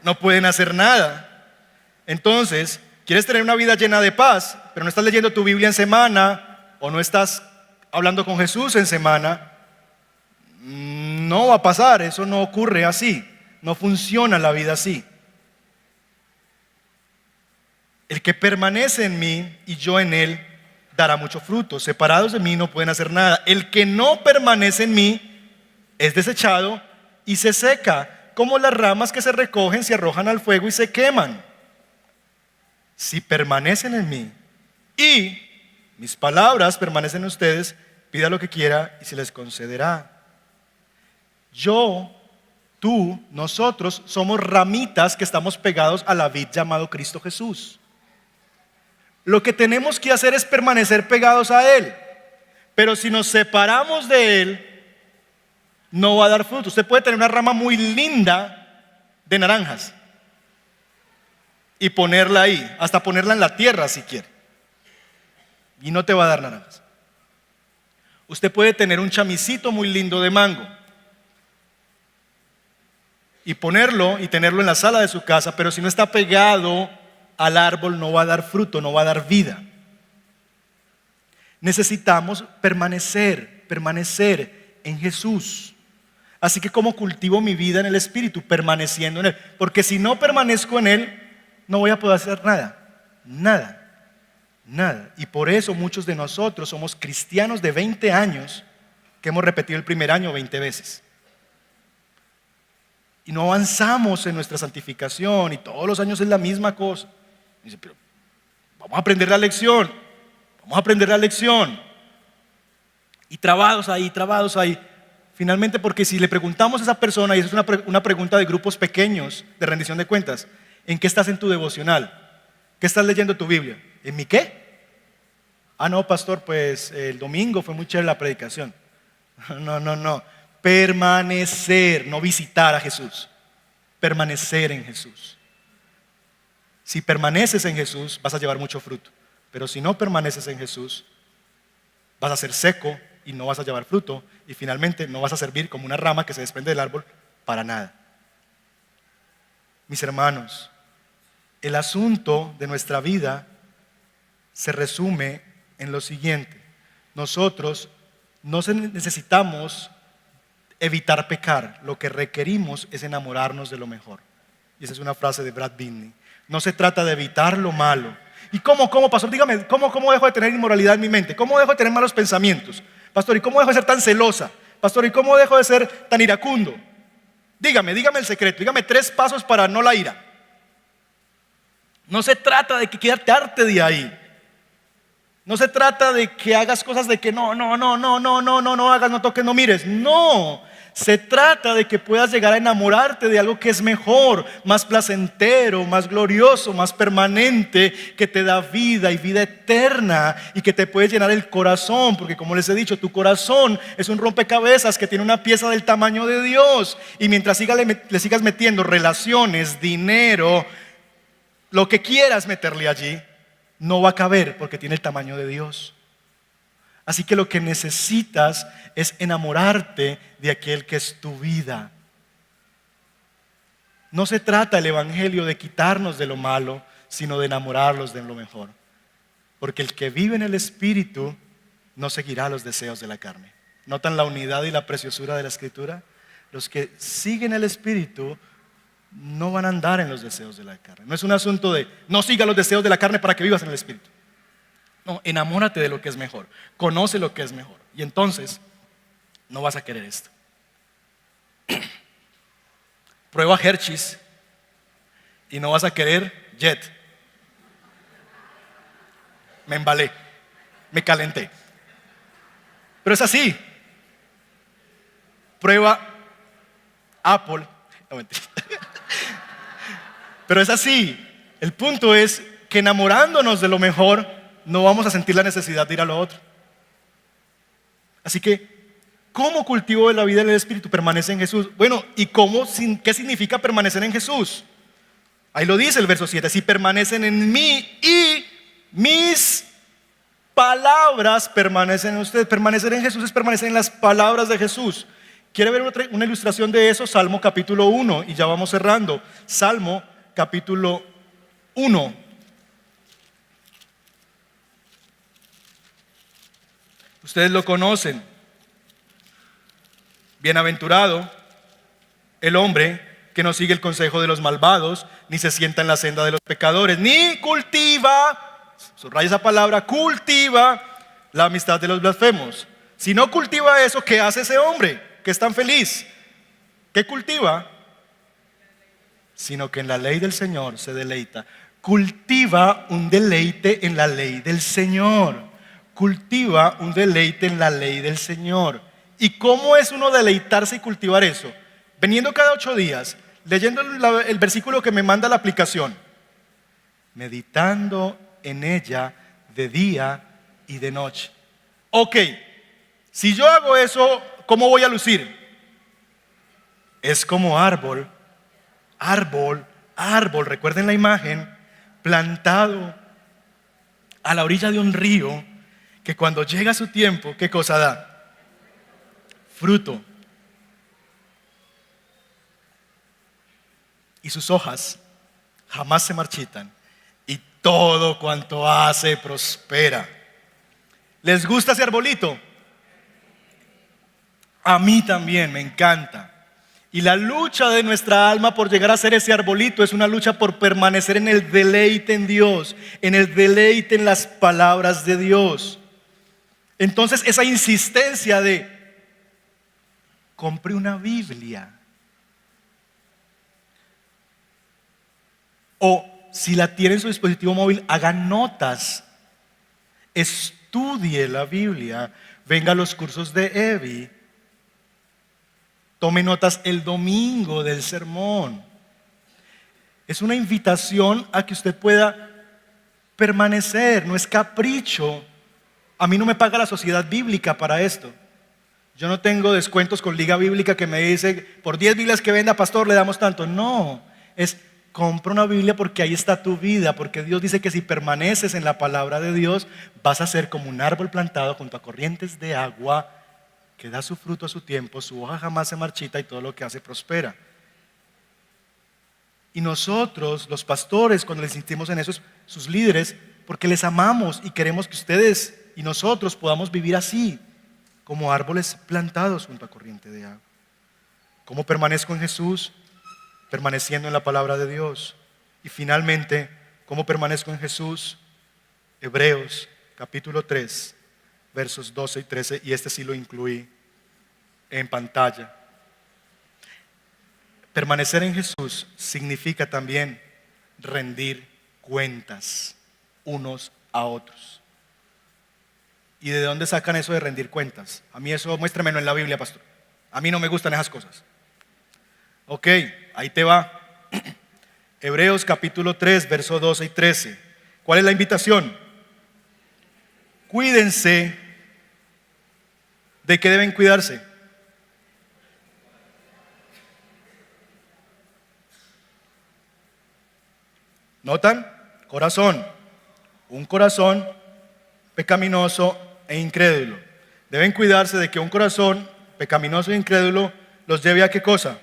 no pueden hacer nada. Entonces, ¿quieres tener una vida llena de paz, pero no estás leyendo tu Biblia en semana o no estás hablando con Jesús en semana? No va a pasar, eso no ocurre así, no funciona la vida así. El que permanece en mí y yo en él dará mucho fruto. Separados de mí no pueden hacer nada. El que no permanece en mí es desechado y se seca, como las ramas que se recogen, se arrojan al fuego y se queman. Si permanecen en mí y mis palabras permanecen en ustedes, pida lo que quiera y se les concederá. Yo, tú, nosotros somos ramitas que estamos pegados a la vid llamado Cristo Jesús. Lo que tenemos que hacer es permanecer pegados a Él. Pero si nos separamos de Él, no va a dar fruto. Usted puede tener una rama muy linda de naranjas y ponerla ahí, hasta ponerla en la tierra si quiere, y no te va a dar naranjas. Usted puede tener un chamisito muy lindo de mango y ponerlo y tenerlo en la sala de su casa, pero si no está pegado al árbol no va a dar fruto, no va a dar vida. Necesitamos permanecer en Jesús. Así que ¿cómo cultivo mi vida en el Espíritu? Permaneciendo en Él. Porque si no permanezco en Él, no voy a poder hacer nada. Y por eso muchos de nosotros somos cristianos de 20 años que hemos repetido el primer año 20 veces. Y no avanzamos en nuestra santificación y todos los años es la misma cosa. Dice, pero vamos a aprender la lección. Y trabados ahí. Finalmente, porque si le preguntamos a esa persona, y esa es una pregunta de grupos pequeños de rendición de cuentas, ¿en qué estás en tu devocional? ¿Qué estás leyendo tu Biblia? ¿En mi qué? No, pastor, pues el domingo fue muy chévere la predicación. No. Permanecer, no visitar a Jesús. Permanecer en Jesús. Si permaneces en Jesús, vas a llevar mucho fruto. Pero si no permaneces en Jesús, vas a ser seco y no vas a llevar fruto. Y finalmente no vas a servir como una rama que se desprende del árbol para nada. Mis hermanos, el asunto de nuestra vida se resume en lo siguiente. Nosotros no necesitamos evitar pecar. Lo que requerimos es enamorarnos de lo mejor. Y esa es una frase de Brad Binney. No se trata de evitar lo malo. ¿Y cómo, pastor? Dígame, ¿cómo dejo de tener inmoralidad en mi mente? ¿Cómo dejo de tener malos pensamientos? Pastor, ¿y cómo dejo de ser tan celosa? Pastor, ¿y cómo dejo de ser tan iracundo? Dígame el secreto. Dígame 3 pasos para no la ira. No se trata de que quedarte de ahí. No se trata de que hagas cosas de que no hagas, no toques, no mires. No, Se trata de que puedas llegar a enamorarte de algo que es mejor, más placentero, más glorioso, más permanente, que te da vida y vida eterna y que te puede llenar el corazón, porque como les he dicho, tu corazón es un rompecabezas que tiene una pieza del tamaño de Dios, y mientras le sigas metiendo relaciones, dinero, lo que quieras meterle allí, no va a caber porque tiene el tamaño de Dios. Así que lo que necesitas es enamorarte de aquel que es tu vida. No se trata el evangelio de quitarnos de lo malo, sino de enamorarlos de lo mejor. Porque el que vive en el Espíritu no seguirá los deseos de la carne. ¿Notan la unidad y la preciosura de la Escritura? Los que siguen el Espíritu no van a andar en los deseos de la carne. No es un asunto de no siga los deseos de la carne para que vivas en el Espíritu. No, enamórate de lo que es mejor, conoce lo que es mejor, y entonces no vas a querer esto. Prueba Hershey's y no vas a querer Jet. Me embalé, me calenté. Pero es así. Prueba Apple. No, mentira. Pero es así. El punto es que enamorándonos de lo mejor, no vamos a sentir la necesidad de ir a lo otro. Así que, ¿cómo cultivo la vida del Espíritu? Permanece en Jesús. Bueno, ¿y qué significa permanecer en Jesús? Ahí lo dice el verso 7. Si permanecen en mí y mis palabras permanecen en ustedes. Permanecer en Jesús es permanecer en las palabras de Jesús. ¿Quiere ver una ilustración de eso? Salmo capítulo 1, y ya vamos cerrando. Salmo capítulo 1. Ustedes lo conocen. Bienaventurado el hombre que no sigue el consejo de los malvados, ni se sienta en la senda de los pecadores, ni cultiva, subraya esa palabra, cultiva la amistad de los blasfemos. Si no cultiva eso, ¿qué hace ese hombre que es tan feliz? ¿Qué cultiva? Sino que en la ley del Señor se deleita. Cultiva un deleite en la ley del Señor. Cultiva un deleite en la ley del Señor. ¿Y cómo es uno deleitarse y cultivar eso? Veniendo cada 8 días, leyendo el versículo que me manda la aplicación, meditando en ella de día y de noche. Ok, si yo hago eso, ¿cómo voy a lucir? Es como árbol, recuerden la imagen, plantado a la orilla de un río, que cuando llega su tiempo, ¿qué cosa da? Fruto. Y sus hojas jamás se marchitan, y todo cuanto hace prospera. ¿Les gusta ese arbolito? A mí también, me encanta. Y la lucha de nuestra alma por llegar a ser ese arbolito es una lucha por permanecer en el deleite en Dios, en el deleite en las palabras de Dios. Entonces esa insistencia de compre una Biblia, o si la tiene en su dispositivo móvil, haga notas, estudie la Biblia, venga a los cursos de Evi, tome notas el domingo del sermón. Es una invitación a que usted pueda permanecer, no es capricho. A mí no me paga la sociedad bíblica para esto. Yo no tengo descuentos con Liga Bíblica que me dice, por 10 Biblias que venda, pastor, le damos tanto. No, es compra una Biblia porque ahí está tu vida, porque Dios dice que si permaneces en la palabra de Dios, vas a ser como un árbol plantado junto a corrientes de agua, que da su fruto a su tiempo, su hoja jamás se marchita y todo lo que hace prospera. Y nosotros, los pastores, cuando les insistimos en eso, sus líderes, porque les amamos y queremos que ustedes y nosotros podamos vivir así, como árboles plantados junto a corriente de agua. ¿Cómo permanezco en Jesús? Permaneciendo en la palabra de Dios. Y finalmente, ¿cómo permanezco en Jesús? Hebreos capítulo 3, versos 12 y 13, y este sí lo incluí en pantalla. Permanecer en Jesús significa también rendir cuentas unos a otros. ¿Y de dónde sacan eso de rendir cuentas? A mí eso muéstramelo en la Biblia, pastor. A mí no me gustan esas cosas. Ok, ahí te va. Hebreos capítulo 3, verso 12 y 13. ¿Cuál es la invitación? Cuídense. ¿De qué deben cuidarse? ¿Notan? Corazón. Un corazón pecaminoso e incrédulo. Deben cuidarse de que un corazón pecaminoso e incrédulo los lleve a ¿qué cosa?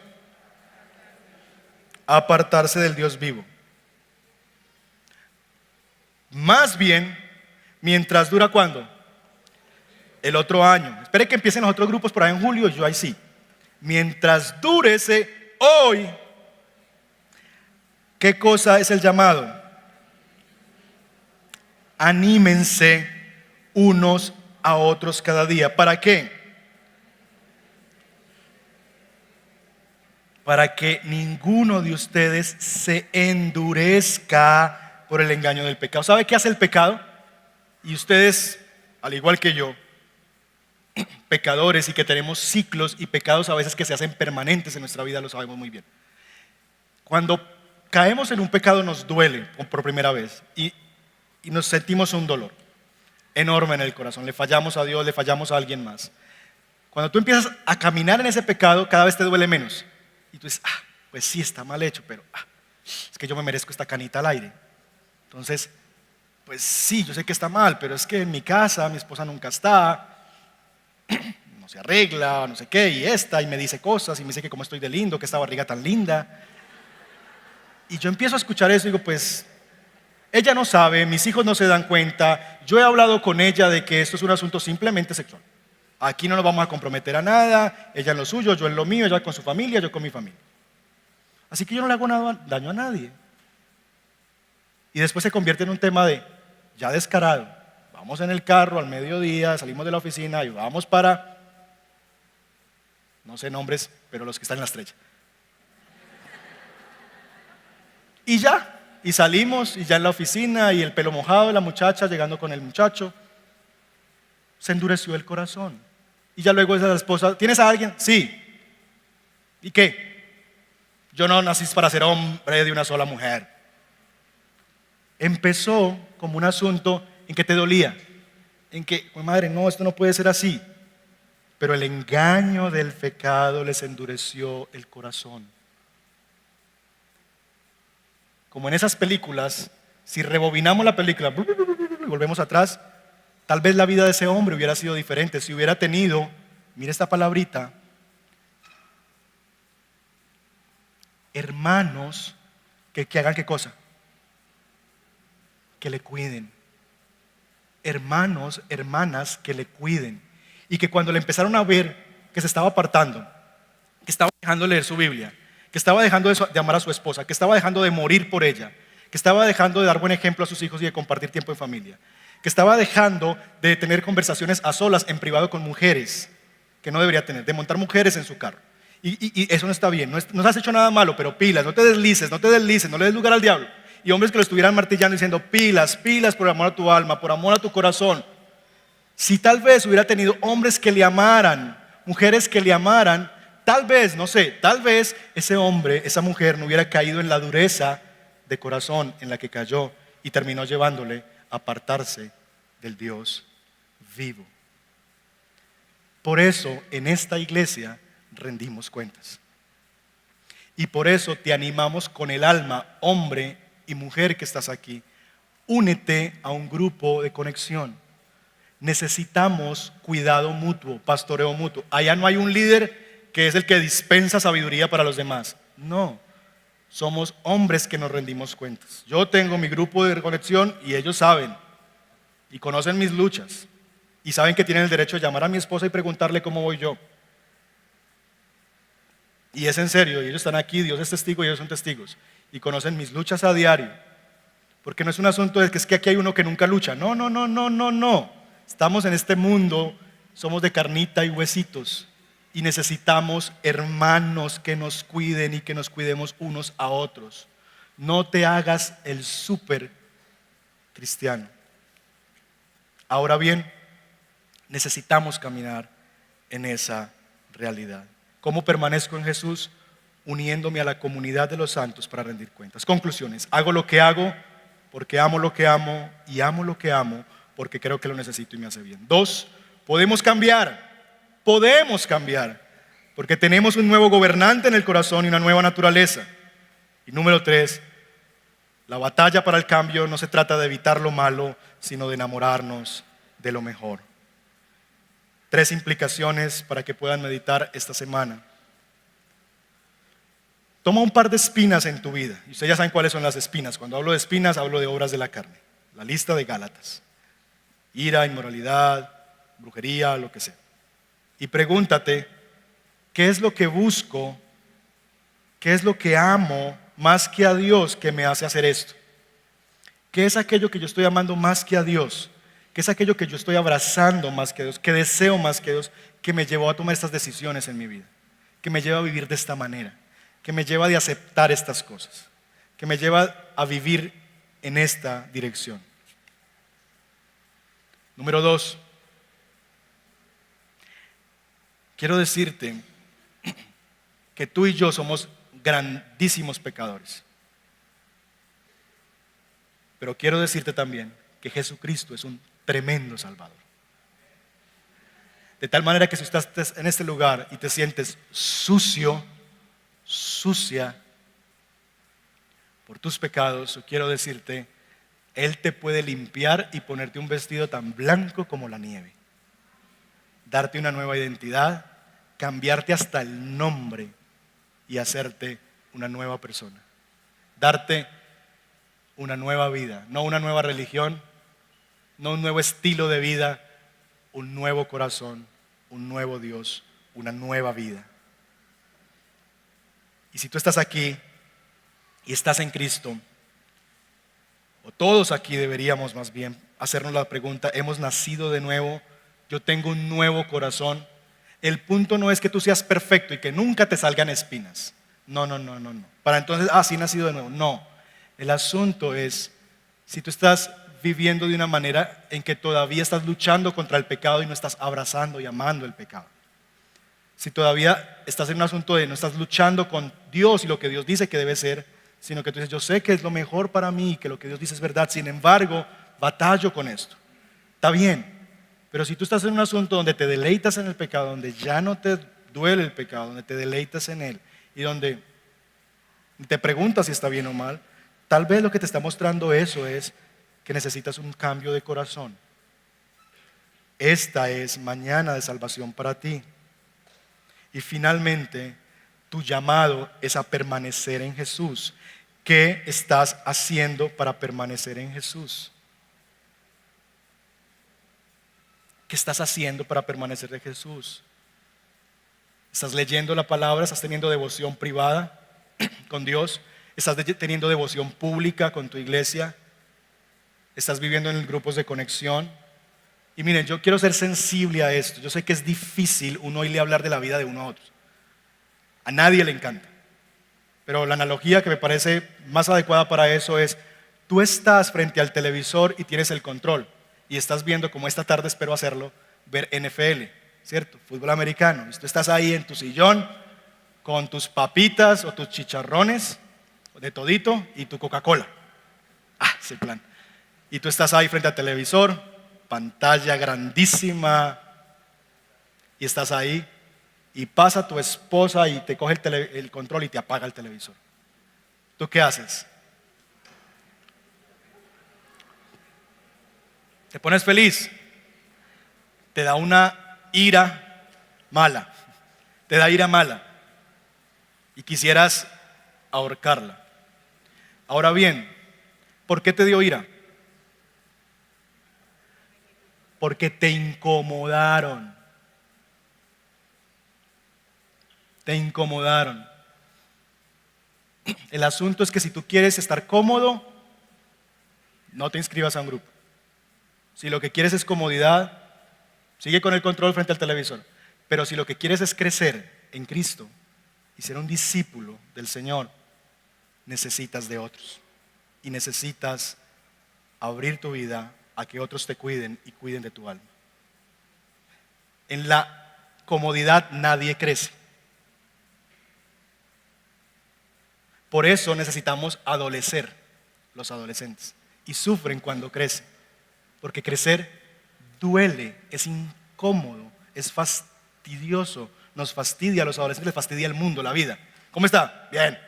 A apartarse del Dios vivo. Más bien, mientras dura ¿cuándo? El otro año. Espere que empiecen los otros grupos por ahí en julio, yo ahí sí. Mientras dure ese hoy, ¿qué cosa es el llamado? Anímense unos a otros cada día. ¿Para qué? Para que ninguno de ustedes se endurezca por el engaño del pecado. ¿Sabe qué hace el pecado? Y ustedes, al igual que yo, pecadores y que tenemos ciclos y pecados a veces que se hacen permanentes en nuestra vida, lo sabemos muy bien. Cuando caemos en un pecado nos duele por primera vez y nos sentimos un dolor enorme en el corazón. Le fallamos a Dios, le fallamos a alguien más. Cuando tú empiezas a caminar en ese pecado, cada vez te duele menos. Y tú dices, pues sí, está mal hecho, pero es que yo me merezco esta canita al aire. Entonces, pues sí, yo sé que está mal, pero es que en mi casa mi esposa nunca está, no se arregla, no sé qué, y me dice cosas, y me dice que cómo estoy de lindo, que esta barriga tan linda. Y yo empiezo a escuchar eso y digo, pues, ella no sabe, mis hijos no se dan cuenta, yo he hablado con ella de que esto es un asunto simplemente sexual. Aquí no nos vamos a comprometer a nada, ella en lo suyo, yo en lo mío, ella con su familia, yo con mi familia. Así que yo no le hago daño a nadie. Y después se convierte en un tema de, ya descarado, vamos en el carro al mediodía, salimos de la oficina y vamos para, no sé nombres, pero los que están en la estrella. Y ya. Y salimos y ya en la oficina y el pelo mojado de la muchacha llegando con el muchacho. Se endureció el corazón. Y ya luego esa esposa, ¿tienes a alguien? Sí. ¿Y qué? Yo no nací para ser hombre de una sola mujer. Empezó como un asunto en que te dolía. En que, madre, no, esto no puede ser así. Pero el engaño del pecado les endureció el corazón. Como en esas películas, si rebobinamos la película y volvemos atrás, tal vez la vida de ese hombre hubiera sido diferente. Si hubiera tenido, mira esta palabrita, hermanos que hagan ¿qué cosa? Que le cuiden. Hermanos, hermanas que le cuiden. Y que cuando le empezaron a ver que se estaba apartando, que estaba dejando de leer su Biblia, que estaba dejando de amar a su esposa, que estaba dejando de morir por ella, que estaba dejando de dar buen ejemplo a sus hijos y de compartir tiempo en familia, que estaba dejando de tener conversaciones a solas en privado con mujeres que no debería tener, de montar mujeres en su carro. Y eso no está bien, no has hecho nada malo, pero pilas, no te deslices, no le des lugar al diablo. Y hombres que lo estuvieran martillando diciendo pilas, pilas por amor a tu alma, por amor a tu corazón. Si tal vez hubiera tenido hombres que le amaran, mujeres que le amaran, tal vez, no sé, tal vez ese hombre, esa mujer no hubiera caído en la dureza de corazón en la que cayó y terminó llevándole a apartarse del Dios vivo. Por eso en esta iglesia rendimos cuentas. Y por eso te animamos con el alma, hombre y mujer que estás aquí. Únete a un grupo de conexión. Necesitamos cuidado mutuo, pastoreo mutuo. Allá no hay un líder que es el que dispensa sabiduría para los demás. No, somos hombres que nos rendimos cuentas. Yo tengo mi grupo de conexión y ellos saben y conocen mis luchas y saben que tienen el derecho de llamar a mi esposa y preguntarle cómo voy yo. Y es en serio, y ellos están aquí, Dios es testigo y ellos son testigos y conocen mis luchas a diario. Porque no es un asunto de que es que aquí hay uno que nunca lucha. No, no, no, no, no, no. Estamos en este mundo, somos de carnita y huesitos. Y necesitamos hermanos que nos cuiden y que nos cuidemos unos a otros. No te hagas el súper cristiano. Ahora bien, necesitamos caminar en esa realidad. ¿Cómo permanezco en Jesús? Uniéndome a la comunidad de los santos para rendir cuentas. Conclusiones. Hago lo que hago porque amo lo que amo y amo lo que amo porque creo que lo necesito y me hace bien. 2, podemos cambiar porque tenemos un nuevo gobernante en el corazón y una nueva naturaleza. Y número 3, la batalla para el cambio no se trata de evitar lo malo, sino de enamorarnos de lo mejor. 3 implicaciones para que puedan meditar esta semana. Toma un par de espinas en tu vida. Y ustedes ya saben cuáles son las espinas. Cuando hablo de espinas, hablo de obras de la carne. La lista de Gálatas. Ira, inmoralidad, brujería, lo que sea. Y pregúntate, ¿qué es lo que busco? ¿Qué es lo que amo más que a Dios que me hace hacer esto? ¿Qué es aquello que yo estoy amando más que a Dios? ¿Qué es aquello que yo estoy abrazando más que a Dios? ¿Que deseo más que a Dios? Que me llevó a tomar estas decisiones en mi vida. Que me lleva a vivir de esta manera. Que me lleva a aceptar estas cosas. Que me lleva a vivir en esta dirección. Número 2. Quiero decirte que tú y yo somos grandísimos pecadores. Pero quiero decirte también que Jesucristo es un tremendo Salvador. De tal manera que si estás en este lugar y te sientes sucio, sucia por tus pecados, yo quiero decirte, Él te puede limpiar y ponerte un vestido tan blanco como la nieve, darte una nueva identidad, cambiarte hasta el nombre y hacerte una nueva persona, darte una nueva vida, no una nueva religión, no un nuevo estilo de vida, un nuevo corazón, un nuevo Dios, una nueva vida. Y si tú estás aquí y estás en Cristo, o todos aquí deberíamos más bien hacernos la pregunta, ¿hemos nacido de nuevo? Yo tengo un nuevo corazón. El punto no es que tú seas perfecto y que nunca te salgan espinas. No. Para entonces, sí he nacido de nuevo. No. El asunto es, si tú estás viviendo de una manera en que todavía estás luchando contra el pecado y no estás abrazando y amando el pecado. Si todavía estás en un asunto de no estás luchando con Dios y lo que Dios dice que debe ser, sino que tú dices, yo sé que es lo mejor para mí, que lo que Dios dice es verdad, sin embargo, batallo con esto. Está bien, pero si tú estás en un asunto donde te deleitas en el pecado, donde ya no te duele el pecado, donde te deleitas en él y donde te preguntas si está bien o mal, tal vez lo que te está mostrando eso es que necesitas un cambio de corazón. Esta es mañana de salvación para ti. Y finalmente, tu llamado es a permanecer en Jesús. ¿Qué estás haciendo para permanecer en Jesús? ¿Qué estás haciendo para permanecer en Jesús? ¿Estás leyendo la palabra? ¿Estás teniendo devoción privada con Dios? ¿Estás teniendo devoción pública con tu iglesia? ¿Estás viviendo en grupos de conexión? Y miren, yo quiero ser sensible a esto. Yo sé que es difícil uno oírle hablar de la vida de uno a otro. A nadie le encanta. Pero la analogía que me parece más adecuada para eso es, tú estás frente al televisor y tienes el control. Y estás viendo, como esta tarde espero hacerlo, ver NFL, ¿cierto? Fútbol americano. Y tú estás ahí en tu sillón con tus papitas o tus chicharrones de todito y tu Coca-Cola. Es el plan. Y tú estás ahí frente al televisor, pantalla grandísima, y estás ahí, y pasa tu esposa y te coge el control y te apaga el televisor. ¿Tú qué haces? ¿Te pones feliz? Te da una ira mala. Te da ira mala. Y quisieras ahorcarla. Ahora bien, ¿por qué te dio ira? Porque te incomodaron. Te incomodaron. El asunto es que si tú quieres estar cómodo, no te inscribas a un grupo. Si lo que quieres es comodidad, sigue con el control frente al televisor. Pero si lo que quieres es crecer en Cristo y ser un discípulo del Señor, necesitas de otros. Y necesitas abrir tu vida a que otros te cuiden y cuiden de tu alma. En la comodidad nadie crece. Por eso necesitamos adolecer, los adolescentes, y sufren cuando crecen, porque crecer duele, es incómodo, es fastidioso, nos fastidia a los adolescentes, les fastidia el mundo, la vida. ¿Cómo está? Bien.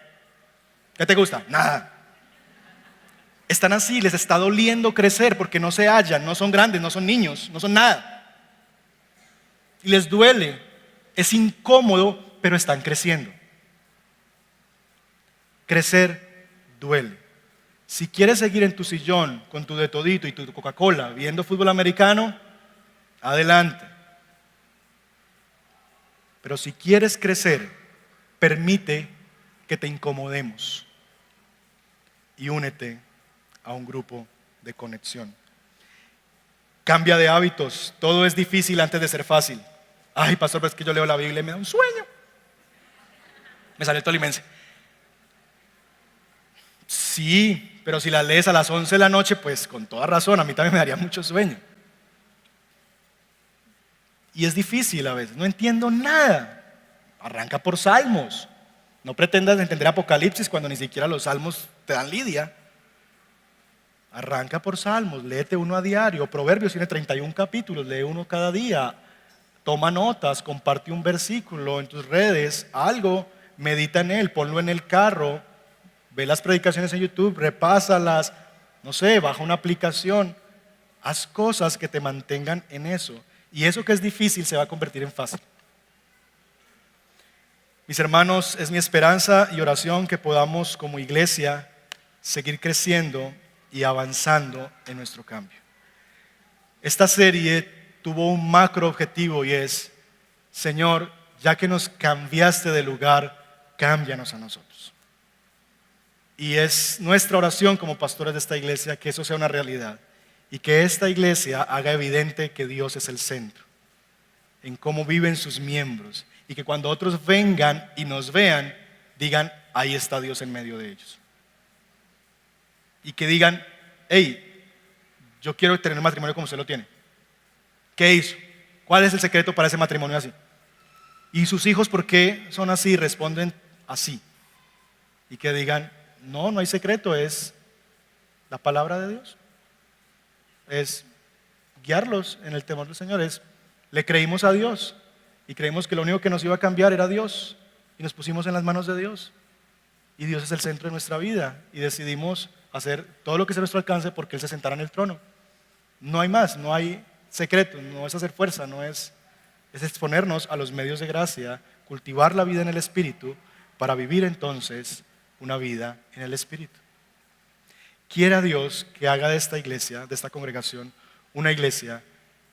¿Qué te gusta? Nada. Están así, les está doliendo crecer porque no se hallan, no son grandes, no son niños, no son nada. Y les duele, es incómodo, pero están creciendo. Crecer duele. Si quieres seguir en tu sillón con tu de todito y tu Coca-Cola viendo fútbol americano, adelante. Pero si quieres crecer, permite que te incomodemos y únete a un grupo de conexión. Cambia de hábitos. Todo es difícil antes de ser fácil. Ay, pastor, pero es que yo leo la Biblia y me da un sueño. Me sale el tolimense. Sí, pero si la lees a las 11 de la noche, pues con toda razón, a mí también me daría mucho sueño. Y es difícil a veces, no entiendo nada. Arranca por Salmos. No pretendas entender Apocalipsis cuando ni siquiera los Salmos te dan lidia. Arranca por Salmos, léete uno a diario. Proverbios tiene 31 capítulos, lee uno cada día. Toma notas, comparte un versículo en tus redes, algo, medita en él, ponlo en el carro, ve las predicaciones en YouTube, repásalas, no sé, baja una aplicación, haz cosas que te mantengan en eso. Y eso que es difícil se va a convertir en fácil. Mis hermanos, es mi esperanza y oración que podamos como iglesia seguir creciendo y avanzando en nuestro cambio. Esta serie tuvo un macro objetivo y es: Señor, ya que nos cambiaste de lugar, cámbianos a nosotros. Y es nuestra oración como pastores de esta iglesia que eso sea una realidad y que esta iglesia haga evidente que Dios es el centro en cómo viven sus miembros y que cuando otros vengan y nos vean, digan: ahí está Dios en medio de ellos. Y que digan: hey, yo quiero tener un matrimonio como usted lo tiene. ¿Qué hizo? ¿Cuál es el secreto para ese matrimonio así? Y sus hijos, ¿por qué son así? Responden así. Y que digan: no, no hay secreto, es la palabra de Dios. Es guiarlos en el temor del Señor. Le creímos a Dios y creímos que lo único que nos iba a cambiar era Dios. Y nos pusimos en las manos de Dios. Y Dios es el centro de nuestra vida. Y decidimos hacer todo lo que sea a nuestro alcance porque Él se sentara en el trono. No hay más, no hay secreto, no es hacer fuerza, es exponernos a los medios de gracia, cultivar la vida en el Espíritu para vivir entonces una vida en el Espíritu. Quiera Dios que haga de esta iglesia, de esta congregación, una iglesia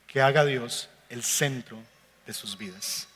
que haga a Dios el centro de sus vidas.